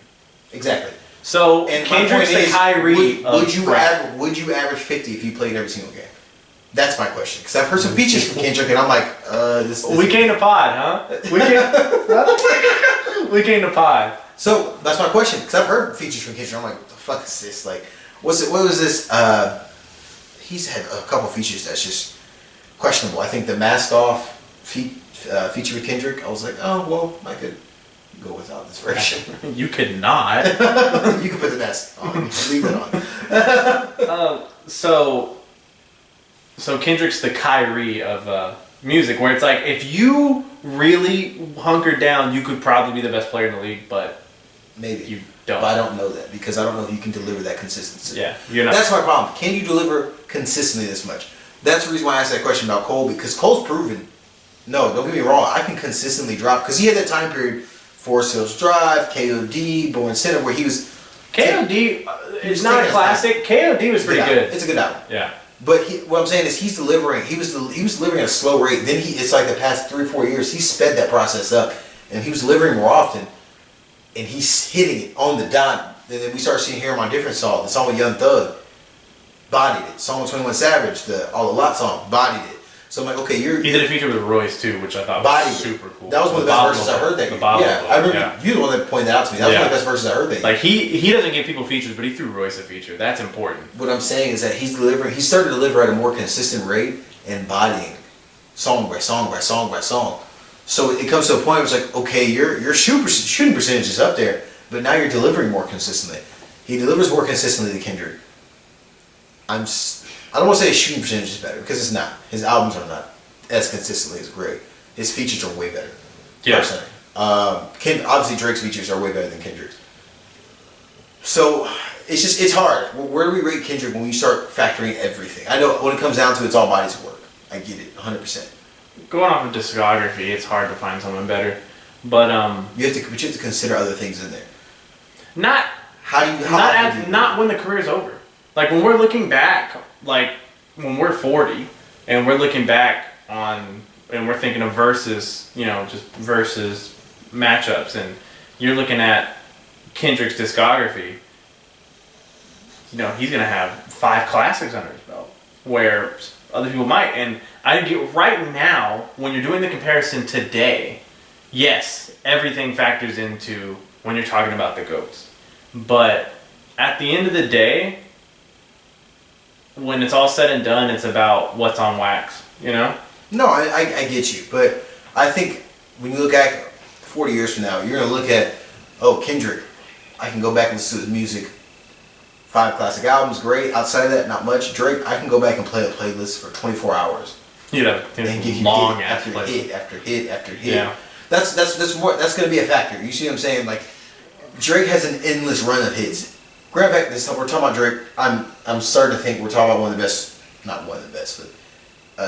Speaker 1: Exactly.
Speaker 2: So Kendrick's the Kyrie.
Speaker 1: Would you average 50 if you played every single game? That's my question. Because I've heard some features from Kendrick, and I'm like, this.
Speaker 2: We came to pod, huh? We came to pod.
Speaker 1: So that's my question. Because I've heard features from Kendrick. I'm like, what the fuck is this? Like, what was this? He's had a couple features that's just questionable. I think the mask off feature with Kendrick, I was like, oh well, I could go without this version.
Speaker 2: You could not.
Speaker 1: You could put the mask on. Leave it on.
Speaker 2: So Kendrick's the Kyrie of music, where it's like, if you really hunkered down, you could probably be the best player in the league, but
Speaker 1: maybe
Speaker 2: you don't.
Speaker 1: But I don't know that, because I don't know if you can deliver that consistency.
Speaker 2: Yeah, you're not.
Speaker 1: That's my problem. Can you deliver consistently this much? That's the reason why I asked that question about Cole, because Cole's proven. No, don't get me wrong. I can consistently drop, because he had that time period, Forest Hills Drive, KOD, Born Sinner, where he was.
Speaker 2: KOD is not a classic. KOD was pretty good.
Speaker 1: It's a good album.
Speaker 2: Yeah.
Speaker 1: But what I'm saying is he's delivering. He was delivering at a slow rate. Then it's like the past 3 or 4 years, he sped that process up, and he was delivering more often, and he's hitting it on the dot. And then we start seeing him on different songs. The song with Young Thug, bodied it. Song with 21 Savage, the All the Lot song, bodied it. So I'm like, okay,
Speaker 2: He did a feature with Royce too, which I thought was super cool.
Speaker 1: That was one of the best verses I heard that year. Yeah, I remember you the one that pointed that out to me. That was one of the best verses I heard that year.
Speaker 2: Like he doesn't give people features, but he threw Royce a feature. That's important.
Speaker 1: What I'm saying is that he's starting to deliver at a more consistent rate, embodying song by song by song by song. So it comes to a point where it's like, okay, your shooting percentage is up there, but now you're delivering more consistently. He delivers more consistently than Kendrick. I don't want to say his shooting percentage is better, because it's not. His albums are not as consistently as great. His features are way better.
Speaker 2: Yeah.
Speaker 1: Personally. Obviously Drake's features are way better than Kendrick's. So it's hard. Where do we rate Kendrick when we start factoring everything? I know when it comes down to it, it's all bodies of work. I get it, 100%.
Speaker 2: Going off of discography, it's hard to find someone better. But
Speaker 1: you have to consider other things in there.
Speaker 2: Not when the career's over. Like when we're looking back, like when we're 40 and we're looking back on and we're thinking of verses, just versus matchups, and you're looking at Kendrick's discography, he's gonna have 5 classics under his belt, where other people might. And I get right now, when you're doing the comparison today, yes, everything factors into when you're talking about the GOATs. But at the end of the day, when it's all said and done, it's about what's on wax,
Speaker 1: No, I get you. But I think when you look at 40 years from now, you're going to look at, Kendrick, I can go back and listen to his music. 5 classic albums, great. Outside of that, not much. Drake, I can go back and play a playlist for 24 hours.
Speaker 2: And give you long
Speaker 1: hit
Speaker 2: after
Speaker 1: hit after hit after hit.
Speaker 2: Yeah.
Speaker 1: That's going to be a factor. You see what I'm saying? Like, Drake has an endless run of hits. Grab back this stuff. We're talking about Drake. I'm starting to think we're talking about one of the best, not one of the best, but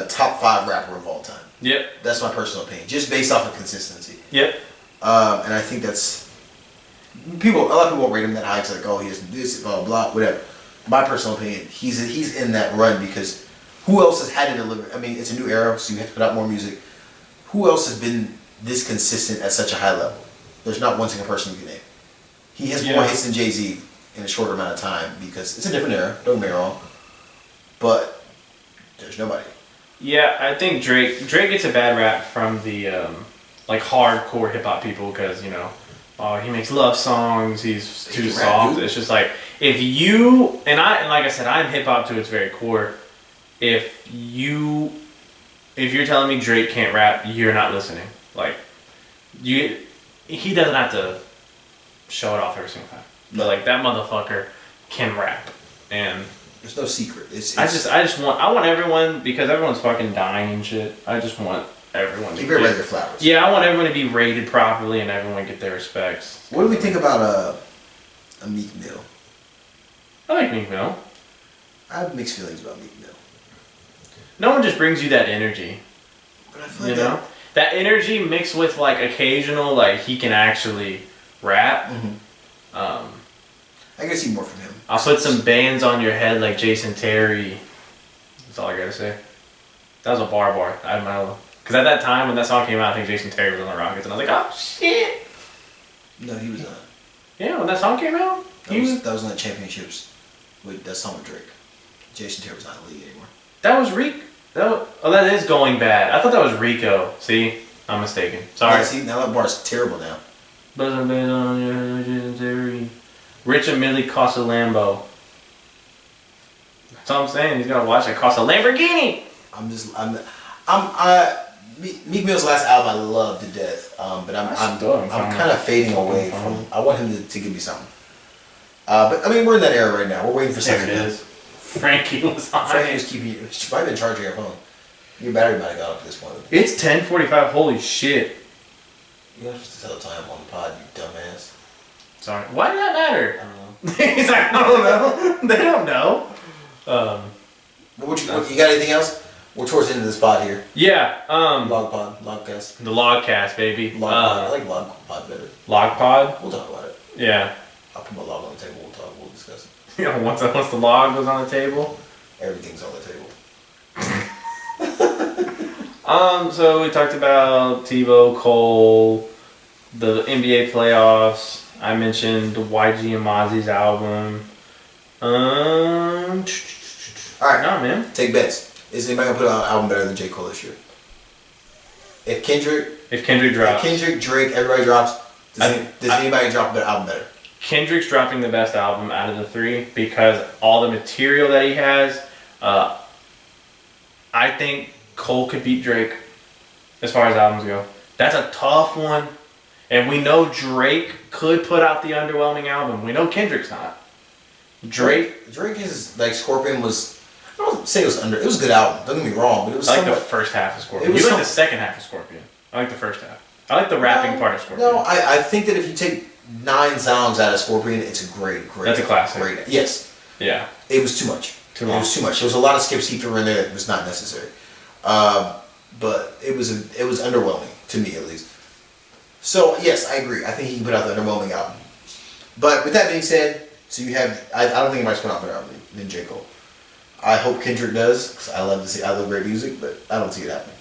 Speaker 1: a top 5 rapper of all time.
Speaker 2: Yep.
Speaker 1: That's my personal opinion, just based off of consistency.
Speaker 2: Yep.
Speaker 1: And I think that's a lot of people won't rate him that high. It's like, he doesn't do this, blah, blah, blah, whatever. My personal opinion, he's in that run because who else has had to deliver? I mean, it's a new era, so you have to put out more music. Who else has been this consistent at such a high level? There's not one single person you can name. He has more hits than Jay-Z in a shorter amount of time because it's a different era, don't get me wrong. But there's nobody.
Speaker 2: Yeah, I think Drake gets a bad rap from the hardcore hip hop people because he makes love songs, he's too soft. It's just like if like I said, I'm hip hop to its very core. If you're telling me Drake can't rap, you're not listening. Like he doesn't have to show it off every single time. But like that motherfucker can rap, and
Speaker 1: there's no secret.
Speaker 2: I want everyone, because everyone's fucking dying and shit. I just want everyone to
Speaker 1: give everybody their flowers.
Speaker 2: Yeah, I want everyone to be rated properly and everyone get their respects.
Speaker 1: What do we think about a Meek Mill?
Speaker 2: I like Meek Mill.
Speaker 1: I have mixed feelings about Meek Mill.
Speaker 2: No one just brings you that energy.
Speaker 1: But I feel like
Speaker 2: that energy mixed with like occasional, like he can actually rap.
Speaker 1: Mm-hmm. I gotta see more from him.
Speaker 2: I'll put some bands on your head like Jason Terry. That's all I gotta say. That was a bar. I don't know. Because at that time when that song came out, I think Jason Terry was on the Rockets, and I was like, oh shit.
Speaker 1: No, he was not.
Speaker 2: Yeah, when that song came out,
Speaker 1: that was on the championships with that song with Drake. Jason Terry was not in the league anymore.
Speaker 2: That was Rico. That is Going Bad. I thought that was Rico. See, I'm mistaken. Sorry.
Speaker 1: Yeah, see, now that bar's terrible now.
Speaker 2: Rich and Millie cost a Lambo. That's all I'm saying. He's gonna watch it cost a Lamborghini.
Speaker 1: Meek Mill's last album I love to death, but I'm kind of fading away from. I want him to give me something. But I mean, we're in that era right now. We're waiting for something.
Speaker 2: There it is. Frankie was on.
Speaker 1: Frankie was keeping you. She might have been charging your phone. Your battery might have got up at this point.
Speaker 2: It's 10:45. Holy shit.
Speaker 1: You're not supposed to tell the time on the pod, you dumbass.
Speaker 2: Sorry. Why did that matter?
Speaker 1: I don't know.
Speaker 2: He's like, I don't know. They don't know.
Speaker 1: You got anything else? We're towards the end of this pod here.
Speaker 2: Yeah.
Speaker 1: Logcast.
Speaker 2: The Logcast, baby.
Speaker 1: I like Logpod better.
Speaker 2: Logpod?
Speaker 1: We'll talk about it.
Speaker 2: Yeah.
Speaker 1: I'll put my log on the table. We'll discuss it.
Speaker 2: Yeah. Once the log was on the table.
Speaker 1: Everything's on the table.
Speaker 2: So we talked about Tebow, Cole, the NBA playoffs. I mentioned YG and Mozzie's album.
Speaker 1: Alright.
Speaker 2: No, man.
Speaker 1: Take bets. Is anybody gonna put out an album better than J. Cole this year? If Kendrick
Speaker 2: drops,
Speaker 1: Drake, everybody drops. Does anybody drop an album better?
Speaker 2: Kendrick's dropping the best album out of the three because all the material that he has. I think Cole could beat Drake as far as albums go. That's a tough one. And we know Drake could put out the underwhelming album. We know Kendrick's not. Drake
Speaker 1: is like Scorpion was. I don't say it was it was a good album. Don't get me wrong, but it was.
Speaker 2: I like the first half of Scorpion. You like the second half of Scorpion. I like the first half. I like the rapping part of Scorpion.
Speaker 1: No, I think that if you take 9 songs out of Scorpion, it's a great.
Speaker 2: That's a classic.
Speaker 1: Yes.
Speaker 2: Yeah.
Speaker 1: It was too much.
Speaker 2: Too long.
Speaker 1: It was too much. There was a lot of skips he threw in there that was not necessary. But it was underwhelming to me at least. So yes, I agree. I think he can put out the underwhelming album. But with that being said, so you have I don't think anybody's put out a better album than J. Cole. I hope Kendrick does because I love great music, but I don't see it happening.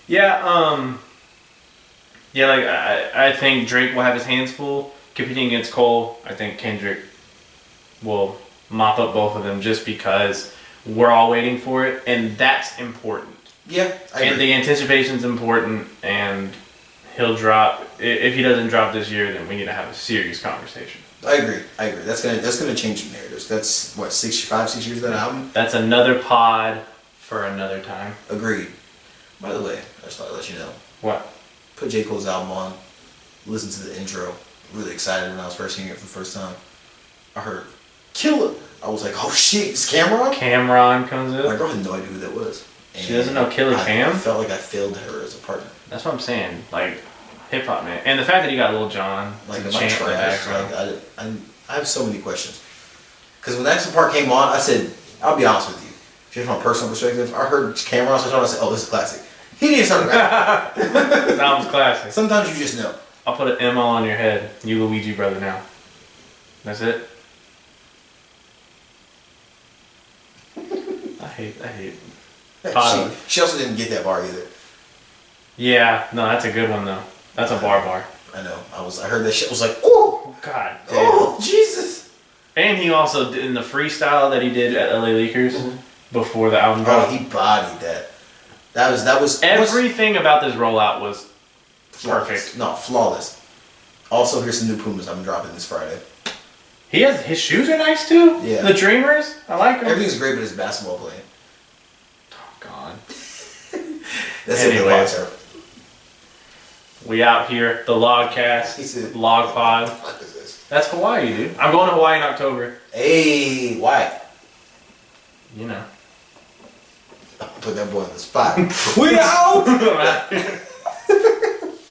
Speaker 2: Yeah. Yeah. Like I think Drake will have his hands full competing against Cole. I think Kendrick will mop up both of them just because we're all waiting for it, and that's important.
Speaker 1: Yeah, I agree.
Speaker 2: And the anticipation's important, and he'll drop. If he doesn't drop this year, then we need to have a serious conversation.
Speaker 1: I agree. That's gonna change the narratives. That's what 6 years of that album.
Speaker 2: That's another pod for another time.
Speaker 1: Agreed. By the way, I just thought I'd let you know.
Speaker 2: What?
Speaker 1: Put J. Cole's album on. Listen to the intro. Really excited when I was first hearing it for the first time. I heard Killer. I was like, oh shit, it's Cameron?
Speaker 2: Cameron comes in.
Speaker 1: My girl had no idea who that was. And
Speaker 2: she doesn't know Killer Cam?
Speaker 1: I felt like I failed her as a partner.
Speaker 2: That's what I'm saying. Like, hip hop, man. And the fact that he got Lil Jon.
Speaker 1: Like, am I trash? Like, I have so many questions. Because when that part came on, I said, I'll be honest with you. Just from a personal perspective, I heard Cameron start talking, I said, oh, this is classic. He didn't start rapping.
Speaker 2: This album's classic.
Speaker 1: Sometimes you just know.
Speaker 2: I'll put an M on your head. You Luigi brother now. That's it. I hate.
Speaker 1: She also didn't get that bar either.
Speaker 2: Yeah, no, that's a good one though. That's a bar.
Speaker 1: I know. I heard that shit. I was like, oh,
Speaker 2: God damn.
Speaker 1: Oh, Jesus.
Speaker 2: And he also did in the freestyle that he did at LA Leakers before the album dropped.
Speaker 1: Oh, he bodied that. That was
Speaker 2: everything about this rollout was
Speaker 1: flawless.
Speaker 2: Perfect.
Speaker 1: No, flawless. Also, here's some new Pumas I'm dropping this Friday.
Speaker 2: His shoes are nice too.
Speaker 1: Yeah.
Speaker 2: The Dreamers, I like them.
Speaker 1: Everything's great, but his basketball playing.
Speaker 2: Oh God.
Speaker 1: That's
Speaker 2: anyway.
Speaker 1: it.
Speaker 2: We out here, the Logcast,
Speaker 1: He said,
Speaker 2: Log Pod.
Speaker 1: What the fuck is this?
Speaker 2: That's Hawaii, dude. I'm going to Hawaii in October.
Speaker 1: Hey, why?
Speaker 2: You know.
Speaker 1: Put that boy on the spot. We out!